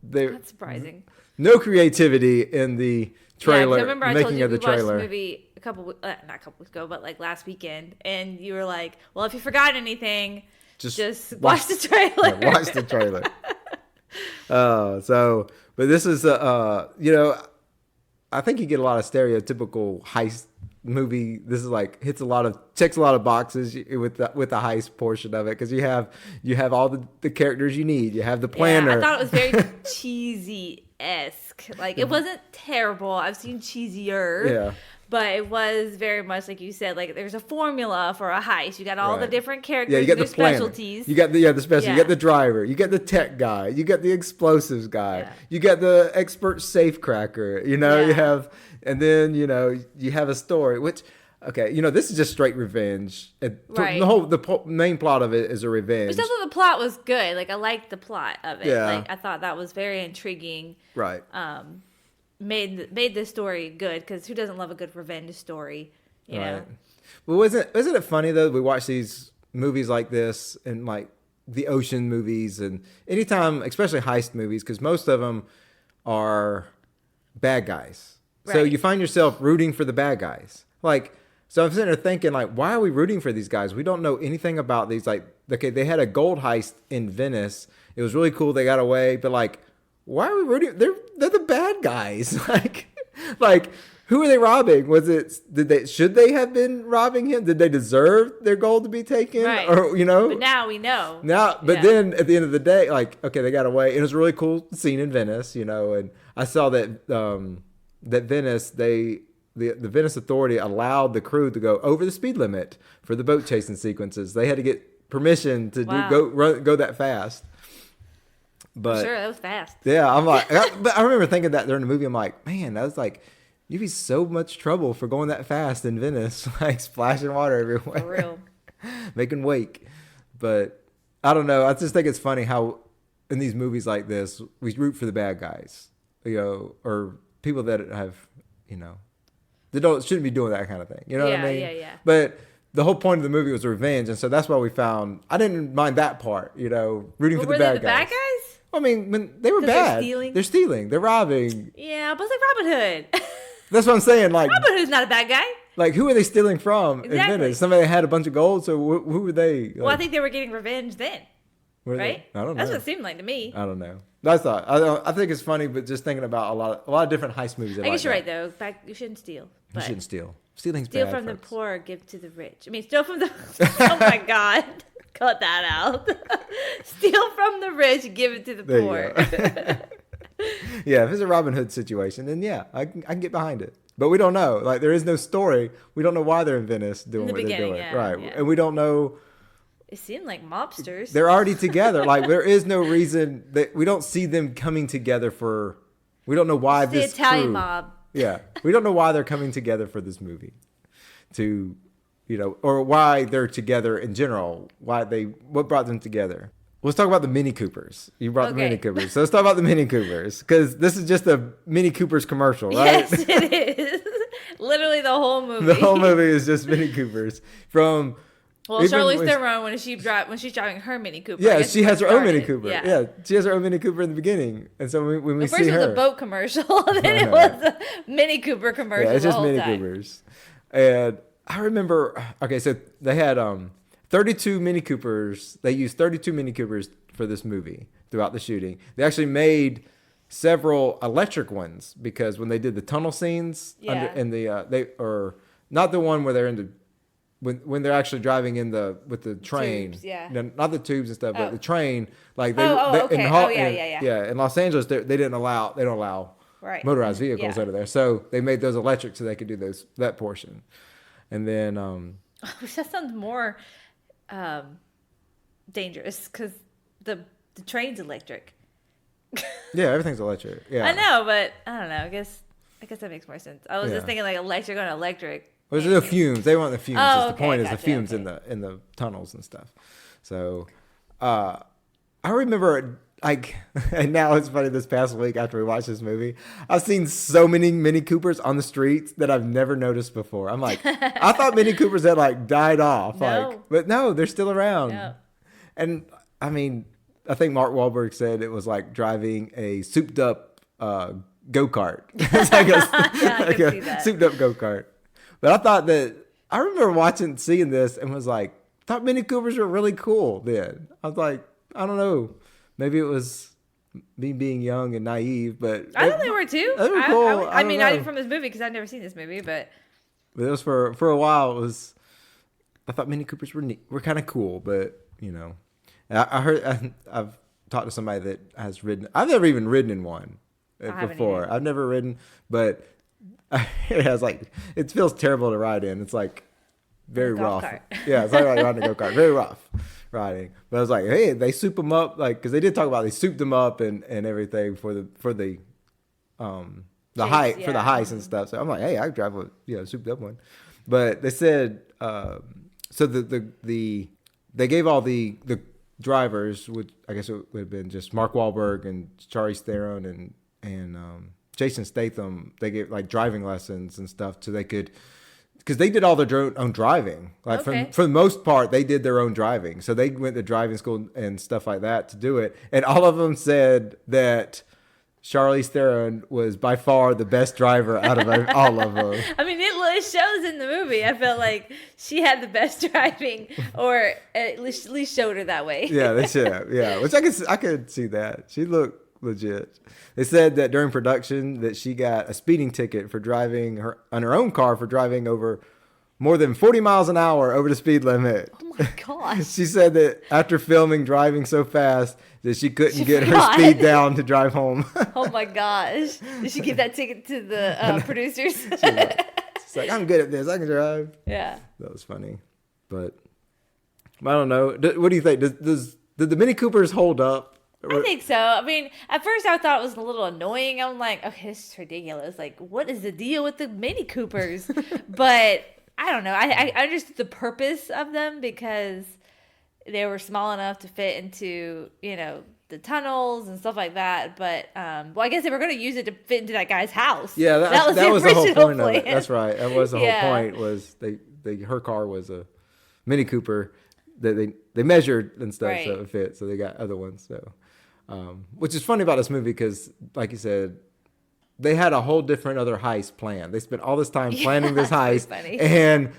that's surprising. No creativity in the trailer. I remember I told you we watched the movie not a couple weeks ago, but like last weekend, and you were like, "Well, if you forgot anything, just watch the trailer." Yeah, watch the trailer. But this is I think you get a lot of stereotypical heist movie. This is like checks a lot of boxes with the heist portion of it, because you have all the characters you need. You have the planner. Yeah, I thought it was very cheesy-esque. Like, it wasn't terrible. I've seen cheesier. Yeah. But it was very much like you said, like there's a formula for a heist. You got all the different characters, you got their the planner. specialties. You got the special. You got the driver. You got the tech guy. You got the explosives guy. Yeah. You got the expert safe cracker. You have, and then you have a story. Which, okay, this is just straight revenge. Right. The main plot of it is a revenge. Which also the plot was good. Like I liked the plot of it. Yeah. Like I thought that was very intriguing. Right. Made the story good, because who doesn't love a good revenge story? You know? Well, isn't it funny though? We watch these movies like this and like the ocean movies, and anytime, especially heist movies, because most of them are bad guys. Right. So you find yourself rooting for the bad guys. Like, so I'm sitting there thinking, like, why are we rooting for these guys? We don't know anything about these. Like, okay, they had a gold heist in Venice. It was really cool. They got away, but like, why are we rooting? They're the bad guys. like, Who are they robbing? Should they have been robbing him? Did they deserve their gold to be taken? Right. Or, But now we know. Then at the end of the day, like, okay, they got away. It was a really cool scene in Venice, and I saw that that Venice, the Venice Authority allowed the crew to go over the speed limit for the boat chasing sequences. They had to get permission to go that fast. But sure, that was fast. Yeah, I'm like, but I remember thinking that during the movie. I'm like, man, that was like, you'd be so much trouble for going that fast in Venice, like splashing water everywhere. For real. Making wake. But I don't know. I just think it's funny how in these movies like this, we root for the bad guys, or people that have, they shouldn't be doing that kind of thing. You know what I mean? Yeah. But the whole point of the movie was revenge. And so that's why we found, I didn't mind that part, rooting for the bad guys. Were they the bad guys? I mean, when they were bad. They're stealing. They're robbing. Yeah, but it's like Robin Hood. That's what I'm saying. Like, Robin Hood's not a bad guy. Like, who are they stealing from in Venice? Somebody had a bunch of gold, so who were they? Like, well, I think they were getting revenge then. Right? I don't know. That's what it seemed like to me. I don't know. That's all. I think it's funny, but just thinking about a lot of different heist movies. I guess you're right, though. You shouldn't steal. You shouldn't steal. Stealing's steal bad. Steal from the poor, give to the rich. I mean, steal from the... Oh, my God. Cut that out. Steal from the rich, give it to the poor. Yeah, if it's a Robin Hood situation, then yeah, I can get behind it. But we don't know. Like, there is no story. We don't know why they're in Venice doing what they're doing. Right. Yeah. And we don't know. It seemed like mobsters. They're already together. Like, there is no reason that we don't see them coming together for. We don't know why it's this the Italian crew, mob. Yeah. We don't know why they're coming together for this movie. Or why they're together in general. What brought them together. Let's talk about the Mini Coopers. You brought the Mini Coopers. So let's talk about the Mini Coopers. Because this is just a Mini Coopers commercial, right? Yes, it is. Literally the whole movie. The whole movie is just Mini Coopers. Charlize Theron, when she's driving her Mini Cooper. Yeah, she has her own Mini Cooper. Yeah, she has her own Mini Cooper in the beginning. And so when we see her. First it was a boat commercial, then it was a Mini Cooper commercial. Yeah, it's just Mini Coopers. And I remember, so they had 32 Mini Coopers. They used 32 Mini Coopers for this movie throughout the shooting. They actually made several electric ones because when they did the tunnel scenes, not the one where they're in the when they're actually driving with the train, tubes, yeah, not the tubes and stuff, but the train, like in Los Angeles, they don't allow motorized vehicles over there, so they made those electric so they could do that portion, and then that sounds more dangerous because the train's electric. Yeah, everything's electric. Yeah, I know, but I don't know. I guess that makes more sense. I was just thinking like electric on electric. Well, there's the fumes. They want the fumes. The point is the fumes in the tunnels and stuff. So, I remember and now it's funny. This past week after we watched this movie, I've seen so many Mini Coopers on the streets that I've never noticed before. I'm like, I thought Mini Coopers had died off. No. But no, they're still around. No. And I mean, I think Mark Wahlberg said it was like driving a souped up go-kart. It's like a souped up go-kart. But I remember seeing this and was like, thought Mini Coopers were really cool then. I was like, I don't know. Maybe it was me being young and naive, but I thought they were too. They were cool. I mean, not even from this movie because I've never seen this movie, but it was for a while. It was. I thought Mini Coopers were kind of cool, but I heard I've talked to somebody that has ridden. I've never even ridden in one before. I've never ridden, but it has it feels terrible to ride in. It's like very rough. Yeah, it's like riding a go-kart. Very rough riding. But I was like, hey, they soup them up because they did talk about they souped them up and everything for the heist and stuff. So I'm like, hey, I could drive a souped up one. But they said so they gave all the drivers, which I guess it would have been just Mark Wahlberg and Charlize Theron and Jason Statham. They gave driving lessons and stuff so they could, because they did all their own driving. For the most part, they did their own driving. So they went to driving school and stuff like that to do it. And all of them said that Charlize Theron was by far the best driver out of all of them. I mean, it shows in the movie. I felt like she had the best driving, or at least showed her that way. Yeah, they should have. Yeah, which I could see that. She looked legit. They said that during production that she got a speeding ticket for driving her own car for driving over more than 40 miles an hour over the speed limit. Oh my gosh. She said that after filming driving so fast that she couldn't get her speed down to drive home. Oh my gosh. Did she give that ticket to the producers? She's like, I'm good at this. I can drive. Yeah. That was funny. But I don't know. What do you think? Did the Mini Coopers hold up? I think so. I mean, at first I thought it was a little annoying. I'm like, okay, this is ridiculous. Like, what is the deal with the Mini Coopers? But I don't know. I understood the purpose of them because they were small enough to fit into, the tunnels and stuff like that. But, well, I guess they were going to use it to fit into that guy's house. Yeah, that was the whole point of it. That's right. That was the whole point was her car was a Mini Cooper that they measured and stuff so it fit. So they got other ones. So, which is funny about this movie because, like you said, they had a whole different other heist plan. They spent all this time planning this heist, and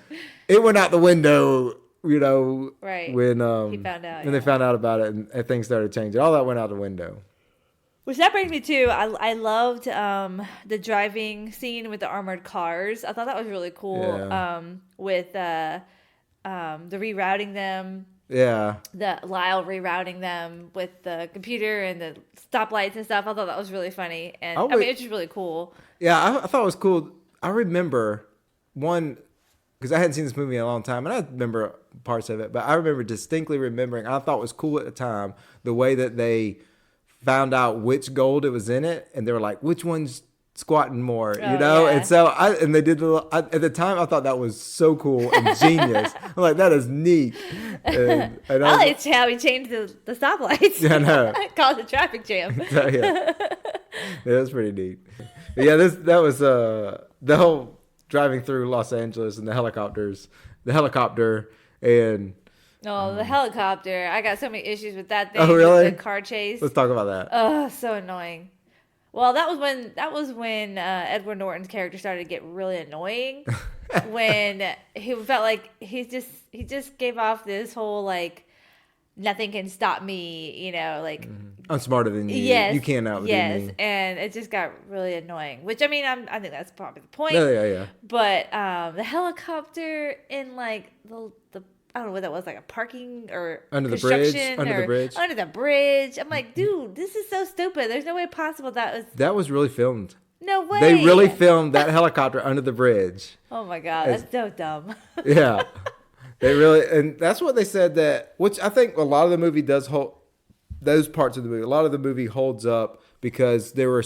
it went out the window. When he found out, when they found out about it, and things started changing. All that went out the window. Which that brings me to, I loved the driving scene with the armored cars. I thought that was really cool. Yeah. With the rerouting them. Yeah. The Lyle rerouting them with the computer and the stoplights and stuff. I thought that was really funny. And I mean, it's just really cool. Yeah, I thought it was cool. I remember one, because I hadn't seen this movie in a long time, and I remember parts of it, but I remember distinctly remembering, I thought it was cool at the time, the way that they found out which gold it was in it, and they were like, which one's squatting more, Yeah. And so they did at the time I thought that was so cool and genius. I'm like, that is neat. And I liked how he changed the stoplights. Yeah, I know. Caused a traffic jam. So, yeah, that was pretty neat. But yeah, that was the whole driving through Los Angeles and the helicopter and the helicopter. I got so many issues with that thing. Oh, really? The car chase. Let's talk about that. Oh, so annoying. Well, that was when Edward Norton's character started to get really annoying. When he felt like he just gave off this whole like nothing can stop me, like I'm smarter than you. Yes, you can't outdo me. Yes, and it just got really annoying. Which I mean, I think that's probably the point. Yeah. But the helicopter in like the I don't know what that was, like a parking or under the bridge. Under the bridge. I'm like, dude, this is so stupid. There's no way possible that was really filmed. No way. They really filmed that helicopter under the bridge. Oh my God, that's so dumb. Yeah. They really, and that's what they said which I think a lot of the movie does hold, those parts of the movie, a lot of the movie holds up because there were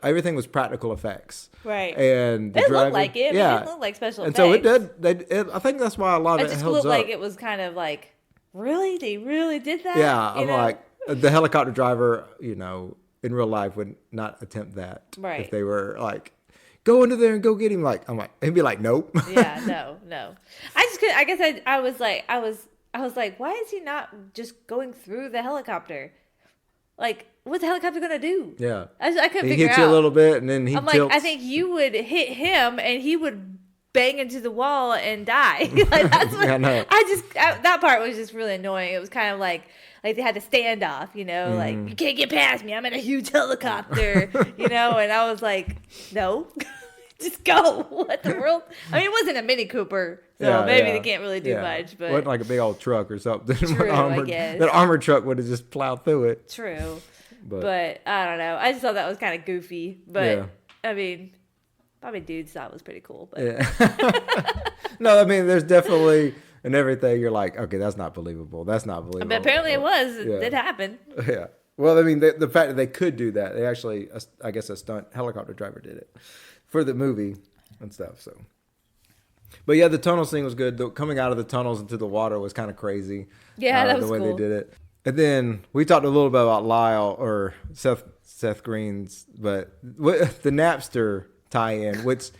everything was practical effects. Right. And it looked like it. Yeah. I mean, it looked like special effects. And so it did, I think that's why a lot of it holds up. It just looked like it was kind of like, really? They really did that? Yeah. I'm like, the helicopter driver, in real life would not attempt that. Right. If they were like, go into there and go get him. He'd be like, nope. Yeah, no. I just couldn't. I guess I was like, why is he not just going through the helicopter? Like, what's the helicopter gonna do? Yeah, I couldn't figure out. He hits you a little bit, and then I'm tilts. like, I think you would hit him, and he would bang into the wall and die. Like, that's what I know. That part was just really annoying. It was kind of like they had to stand off, like you can't get past me. I'm in a huge helicopter, and I was like, no. Just go. What the world? I mean, it wasn't a Mini Cooper, so maybe they can't really do much. But it wasn't like a big old truck or something. True, I guess. That armored truck would have just plowed through it. True. But I don't know. I just thought that was kind of goofy. But, I mean, probably dudes thought it was pretty cool. But. Yeah. No, I mean, there's definitely, and everything, you're like, okay, that's not believable. That's not believable. But apparently it was. It did happen. Yeah. Well, I mean, the fact that they could do that, they actually, I guess a stunt helicopter driver did it for the movie and stuff. So, but yeah, the tunnel scene was good. Coming out of the tunnels into the water was kind of crazy. Yeah, that was the way cool. they did it. And then we talked a little bit about Lyle or Seth Green's, but the Napster tie-in, which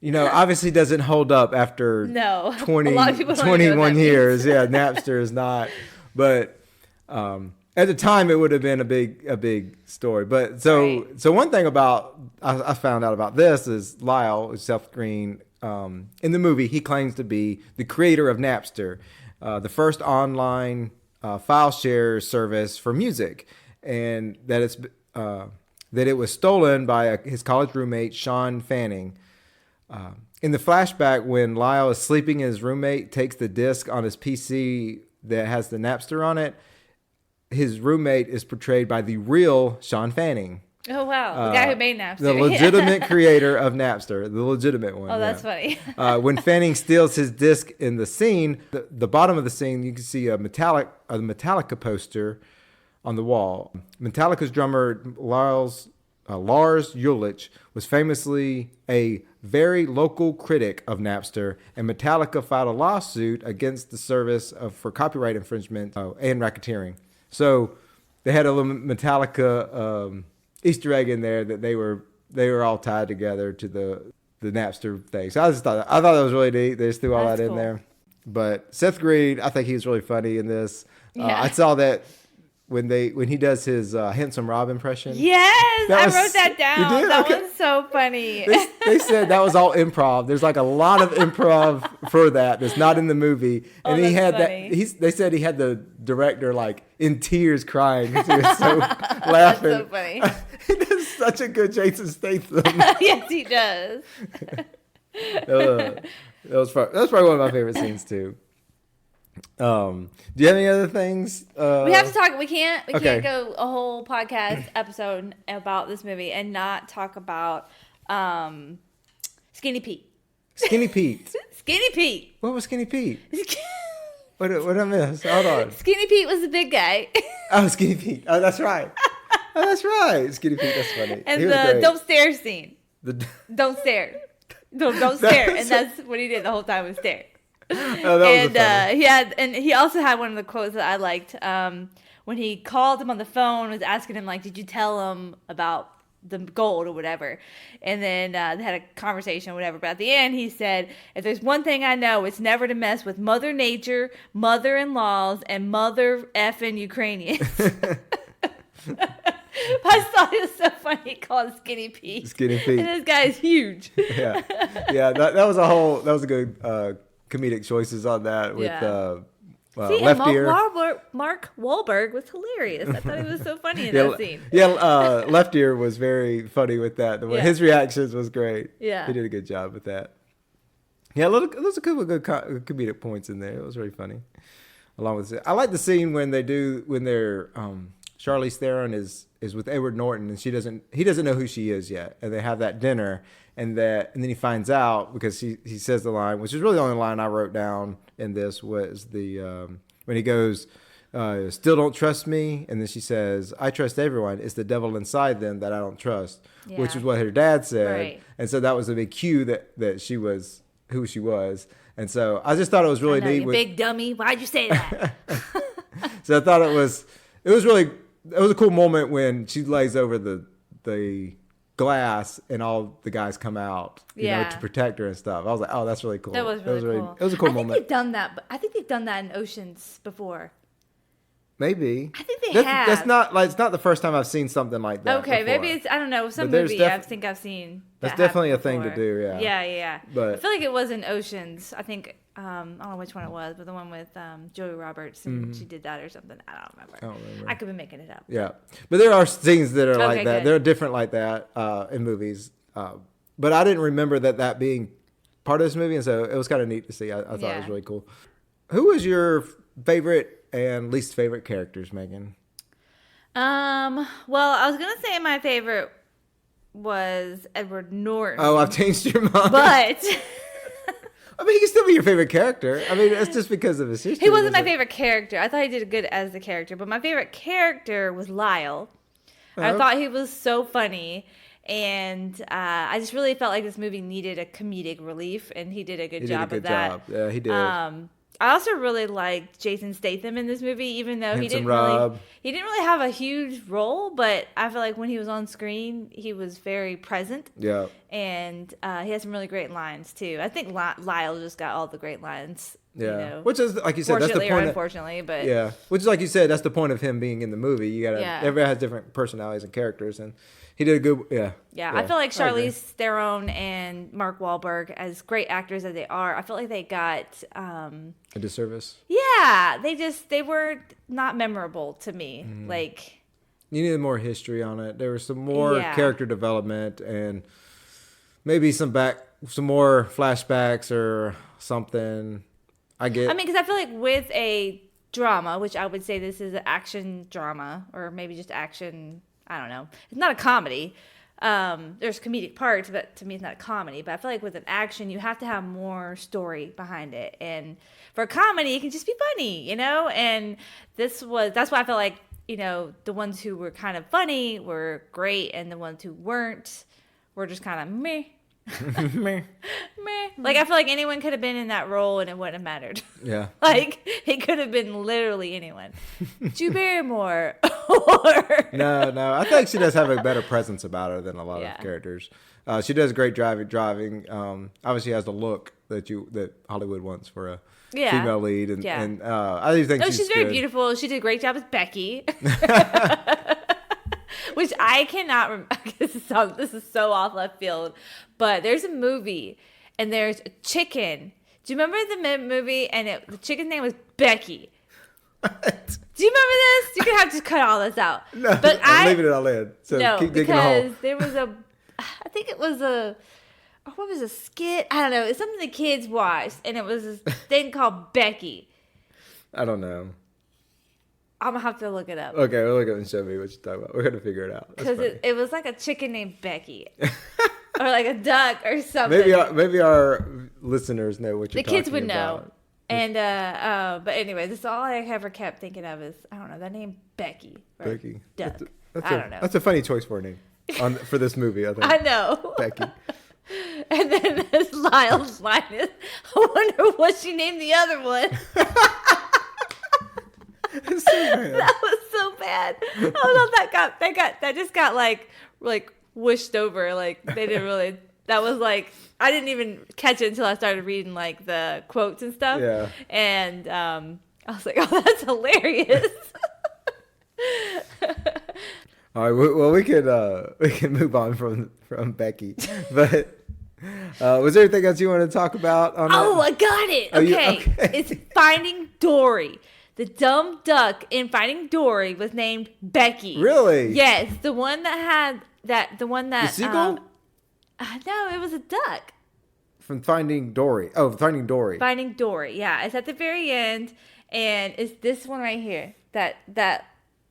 obviously doesn't hold up after 21 years. Yeah, Napster is not, but. At the time, it would have been a big story. But so one thing about I found out about this is Lyle, Seth Green, in the movie, he claims to be the creator of Napster, the first online file share service for music, and that it's that it was stolen by his college roommate, Sean Fanning. In the flashback, when Lyle is sleeping, his roommate takes the disc on his PC that has the Napster on it. His roommate is portrayed by the real Sean Fanning. Oh, wow. The guy who made Napster. The legitimate creator of Napster. The legitimate one. Oh, that's funny. When Fanning steals his disc in the scene, the bottom of the scene, you can see a Metallica poster on the wall. Metallica's drummer, Lars Ulrich, was famously a very local critic of Napster, and Metallica filed a lawsuit against the service for copyright infringement and racketeering. So they had a little Metallica Easter egg in there that they were all tied together to the Napster thing. So I thought that was really neat. They just threw all that in there. But Seth Green, I think he was really funny in this. Yeah. I saw that when he does his Handsome Rob impression. Yes, I wrote that down. You did? That was so funny. They said that was all improv. There's like a lot of improv for that's not in the movie. And he had funny. They said he had the director like in tears crying. He was so laughing. That's so funny. He does such a good Jason Statham. Yes, he does. That was fun. That's probably one of my favorite scenes too. Do you have any other things? We have to talk. We can't go a whole podcast episode about this movie and not talk about Skinny Pete. Skinny Pete. Skinny Pete. What was Skinny Pete? What did I miss? Hold on. Skinny Pete was the big guy. Oh, Skinny Pete. Oh, that's right. That's right. Skinny Pete. That's funny. And the don't stare scene. Don't stare. Don't stare. And so... that's what he did the whole time, was stare. Oh, that and he also had one of the quotes that I liked when he called him on the phone, was asking him like, did you tell him about the gold or whatever? And then they had a conversation or whatever, but at the end he said, if there's one thing I know, it's never to mess with Mother Nature, mother-in-laws, and mother effing Ukrainians. I thought it was so funny. He called Skinny Pete. Skinny Pete. And this guy is huge. Yeah. That was a good comedic choices on that with Left Ear. Mark Wahlberg was hilarious. I thought he was so funny in that scene. Yeah, Left Ear was very funny with that. His reactions was great. Yeah. He did a good job with that. Yeah, those are good comedic points in there. It was really funny. Along with it, I like the scene when they're Charlize Theron is with Edward Norton, and he doesn't know who she is yet, and they have that dinner, and then he finds out because he says the line, which is really the only line I wrote down in this, was the when he goes, still don't trust me, and then she says, I trust everyone. It's the devil inside them that I don't trust, which is what her dad said, right. And so that was a big cue that she was who she was, and so I just thought it was really neat. You big dummy! Why'd you say that? So I thought it was a cool moment when she lays over the glass and all the guys come out, you know, to protect her and stuff. I was like, oh, that's really cool. That was really cool. It was a cool moment. I think they've done that in Oceans before. Maybe. I think they have. That's not it's not the first time I've seen something like that. Okay, before. maybe it's, I don't know, some movie I think I've seen. That's definitely a thing to do, yeah. Yeah. But I feel like it was in Oceans. I think I don't know which one it was, but the one with Joey Roberts, and she did that or something. I don't remember. I could be making it up. Yeah, but there are scenes that are like that. Good. They're different like that in movies. But I didn't remember that being part of this movie, and so it was kind of neat to see. I thought it was really cool. Who was your favorite and least favorite characters, Megan? Well, I was gonna say my favorite was Edward Norton. Oh, I've changed your mind. But I mean, he can still be your favorite character. I mean, it's just because of his history. He wasn't my favorite character. I thought he did good as the character, but my favorite character was Lyle. I thought he was so funny, and I just really felt like this movie needed a comedic relief, and he did a good job of that. Yeah, he did. I also really liked Jason Statham in this movie, even though he didn't really have a huge role, but I feel like when he was on screen, he was very present. Yeah. And he has some really great lines too. I think Lyle just got all the great lines. Yeah. You know, which is, like you said, that's the point. Unfortunately, but yeah. Which is, like you said, that's the point of him being in the movie. You gotta everybody has different personalities and characters, and he did a good Yeah, I feel like Charlize Theron and Mark Wahlberg, as great actors as they are, I feel like they got a disservice. Yeah, they were not memorable to me. Like You needed more history on it. There was some more character development and maybe some more flashbacks or something. Because I feel like with a drama, which I would say this is an action drama, or maybe just action, I don't know. It's not a comedy. There's comedic parts, but to me it's not a comedy. But I feel like with an action, you have to have more story behind it. And for a comedy, it can just be funny, And that's why I felt like, the ones who were kind of funny were great, and the ones who weren't were just kind of meh. Meh. Like, I feel like anyone could have been in that role and it wouldn't have mattered. Yeah. Like, it could have been literally anyone. Drew Barrymore. Or... No. I think she does have a better presence about her than a lot of characters. She does great driving. Obviously has the look that Hollywood wants for a female lead. And I do think she's very beautiful. She did a great job as Becky. Which I cannot remember. This is so off left field. But there's a movie, and there's a chicken. Do you remember the movie? And the chicken's name was Becky. What? Do you remember this? You're going to have to cut all this out. No, but I'm leaving it all in. So keep digging a hole. Because there was I think it was what was a skit? I don't know. It's something the kids watched, and it was this thing called Becky. I don't know. I'm going to have to look it up. Okay, we'll look up and show me what you're talking about. We're going to figure it out. Because it was like a chicken named Becky. Or like a duck or something. Maybe our listeners know what you're talking about. The kids would know. And, but anyway, this is all I ever kept thinking of is, I don't know, that name Becky. Becky. Duck. I don't know. That's a funny choice for a name for this movie, I think. I know. Becky. And then this Lyle's line is, I wonder what she named the other one. It's so bad. That was so bad. I thought that just got like whooshed over. Like they didn't really. That was like I didn't even catch it until I started reading like the quotes and stuff. Yeah. And I was like, oh, that's hilarious. All right. Well, we can move on from Becky, but. Was there anything else you wanted to talk about on that? I got it. Okay. It's Finding Dory. The dumb duck in Finding Dory was named Becky. Really? Yes. The one that had The seagull? No, it was a duck. From Finding Dory. Oh, Finding Dory. Finding Dory. Yeah. It's at the very end. And it's this one right here. That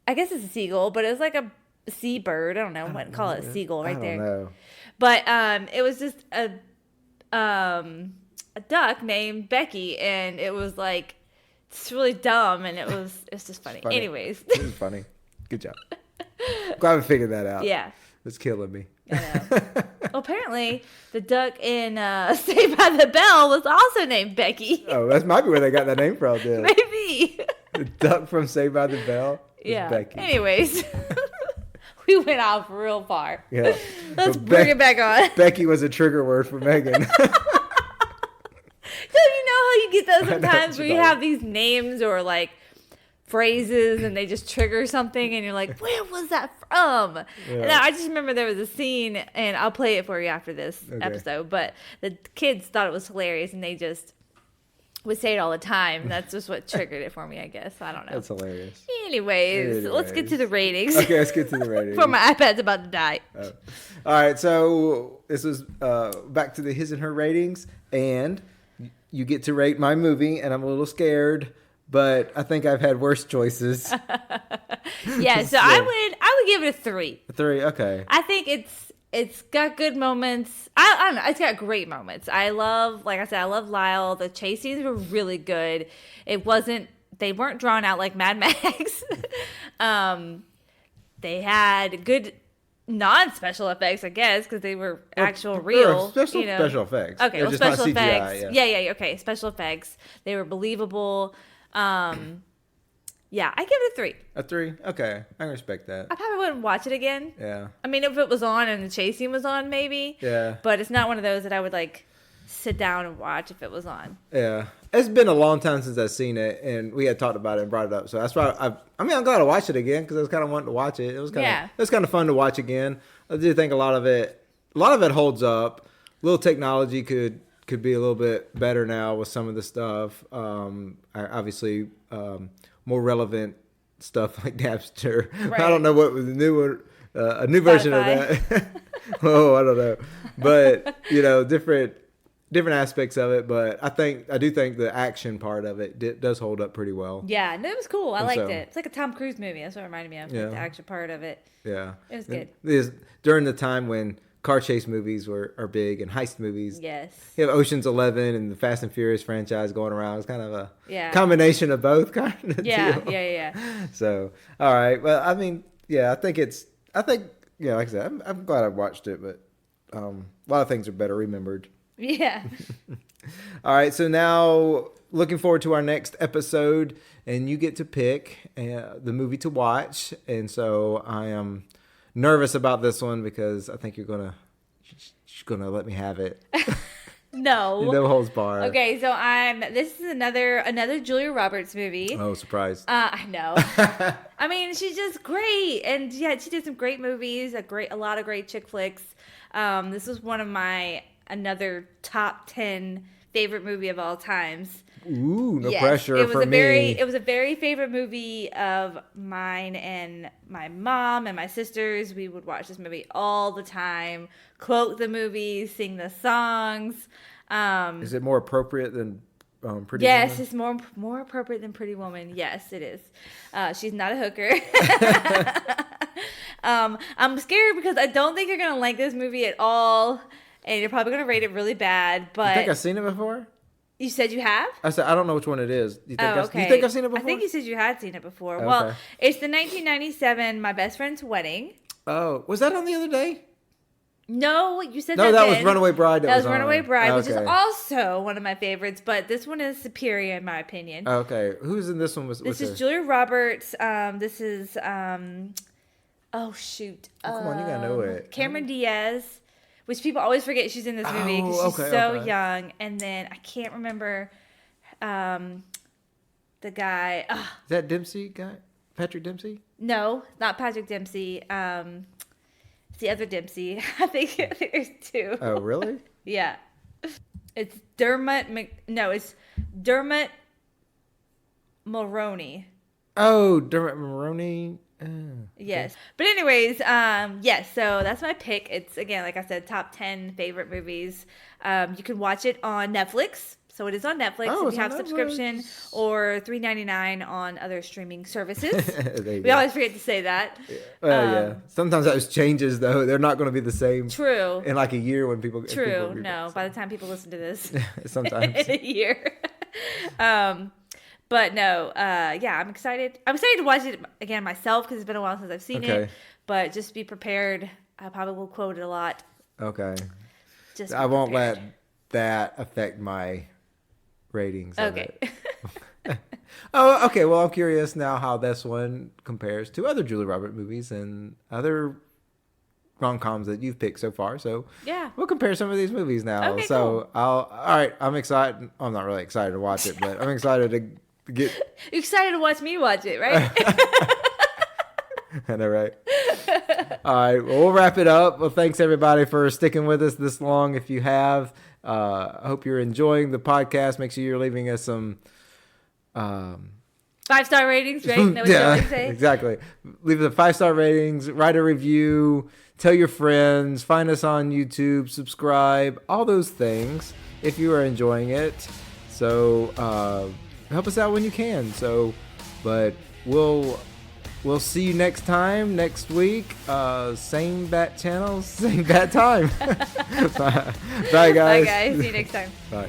I guess it's a seagull, but it's like a seabird. I don't know. I wouldn't call it a seagull right there. I don't know. But it was just a duck named Becky, and it was like it's really dumb, and it's just funny. Anyways, it was funny. Good job. Glad we figured that out. Yeah, it's killing me. I know. Well, apparently, the duck in Saved by the Bell was also named Becky. Oh, that might be where they got that name from. Then. Maybe the duck from Saved by the Bell. Yeah. Becky. Anyways. We went off real far. Yeah. Let's bring it back on. Becky was a trigger word for Megan. So you know how you get those sometimes where you have these names or like phrases and they just trigger something and you're like, where was that from? Yeah. And I just remember there was a scene, and I'll play it for you after this episode, but the kids thought it was hilarious and they just would say it all the time. That's just what triggered it for me, I guess. I don't know. That's hilarious. Anyways, let's get to the ratings. Okay, let's get to the ratings. Before my iPad's about to die. Oh. All right, so this was back to the his and her ratings, and you get to rate my movie, and I'm a little scared, but I think I've had worse choices. Yeah, so I would give it a 3. A 3, okay. I think it's got good moments. I don't know. It's got great moments. I love Lyle. The chase scenes were really good. They weren't drawn out like Mad Max. They had good non-special effects, I guess, because they were actual real. Special effects. Okay, well, special effects. CGI, Yeah. Okay, special effects. They were believable. Yeah, I give it a 3. A 3? Okay. I can respect that. I probably wouldn't watch it again. Yeah. I mean, if it was on and the chase scene was on, maybe. Yeah. But it's not one of those that I would, like, sit down and watch if it was on. Yeah. It's been a long time since I've seen it, and we had talked about it and brought it up. So that's why I'm glad I watched it again, because I was kind of wanting to watch it. It was kind of fun to watch again. I do think a lot of it holds up. A little technology could be a little bit better now with some of the stuff. Obviously, more relevant stuff like Napster. Right. I don't know what was the new one, a new version of that. Oh, I don't know, but different aspects of it. But I do think the action part of it does hold up pretty well. Yeah, no, it was cool. I liked it. It's like a Tom Cruise movie. That's what it reminded me of. Yeah. Like the action part of it. Yeah, it was good. It is during the time when car chase movies are big and heist movies. Yes. You have Ocean's 11 and the Fast and Furious franchise going around. It's kind of a combination of both kind of deal. Yeah. So, all right. Well, I mean, yeah, I think like I said, I'm glad I watched it, but a lot of things are better remembered. Yeah. All right. So now looking forward to our next episode, and you get to pick the movie to watch. And so I am nervous about this one because I think you're gonna let me have it. No. No holds barred. Okay, so this is another Julia Roberts movie. Oh, surprise. I know. I mean, she's just great. And yeah, she did some great movies, a lot of great chick flicks. This was one of another top 10 favorite movie of all times. Ooh, no pressure for me. It was a very favorite movie of mine and my mom and my sisters. We would watch this movie all the time, quote the movie, sing the songs. Is it more appropriate than Pretty Woman? Yes, it's more appropriate than Pretty Woman. Yes, it is. She's not a hooker. I'm scared because I don't think you're going to like this movie at all. And you're probably going to rate it really bad. But you think I've seen it before? You said you have? I said I don't know which one it is. You think okay. You think I've seen it before? I think you said you had seen it before. Okay. Well, it's the 1997 My Best Friend's Wedding. Oh, was that on the other day? No, you said no. That was Runaway Bride. That was Runaway Bride, which is also one of my favorites. But this one is superior in my opinion. Okay, who's in this one? This is Julia Roberts. This is oh shoot. Come on, you gotta know it. Cameron Diaz. Which people always forget she's in this movie because she's so young. And then I can't remember the guy. Is that Dempsey guy? Patrick Dempsey? No, not Patrick Dempsey. It's the other Dempsey. I think there's two. Oh, really? Yeah. It's Dermot Mulroney. Oh, Dermot Mulroney. Yes. But anyways, yes, so that's my pick. It's, again, like I said, top 10 favorite movies. You can watch it on Netflix. So it is on Netflix if you have a subscription, or $3.99 on other streaming services. We always forget to say that. Yeah. Sometimes that changes, though. They're not going to be the same. True. In like a year when people. True. No. By the time people listen to this. Sometimes. In a year. But no, yeah, I'm excited. I'm excited to watch it again myself because it's been a while since I've seen it. But just be prepared. I probably will quote it a lot. Okay. I won't let that affect my ratings. Okay. Oh, okay. Well, I'm curious now how this one compares to other Julia Roberts movies and other rom-coms that you've picked so far. So yeah, we'll compare some of these movies now. Okay, so cool. All right. I'm excited. I'm not really excited to watch it, but I'm excited to get. You're excited to watch me watch it, right? I know, right? All right. Well, we'll wrap it up. Well, thanks everybody for sticking with us this long. If you have, I hope you're enjoying the podcast. Make sure you're leaving us some 5-star ratings, right? That yeah, say? Exactly. Leave the 5-star ratings, write a review, tell your friends, find us on YouTube, subscribe, all those things if you are enjoying it. So help us out when you can. So, but we'll see you next time, next week. Same bat channel, same bat time. Bye, guys. Bye, guys. See you next time. Bye.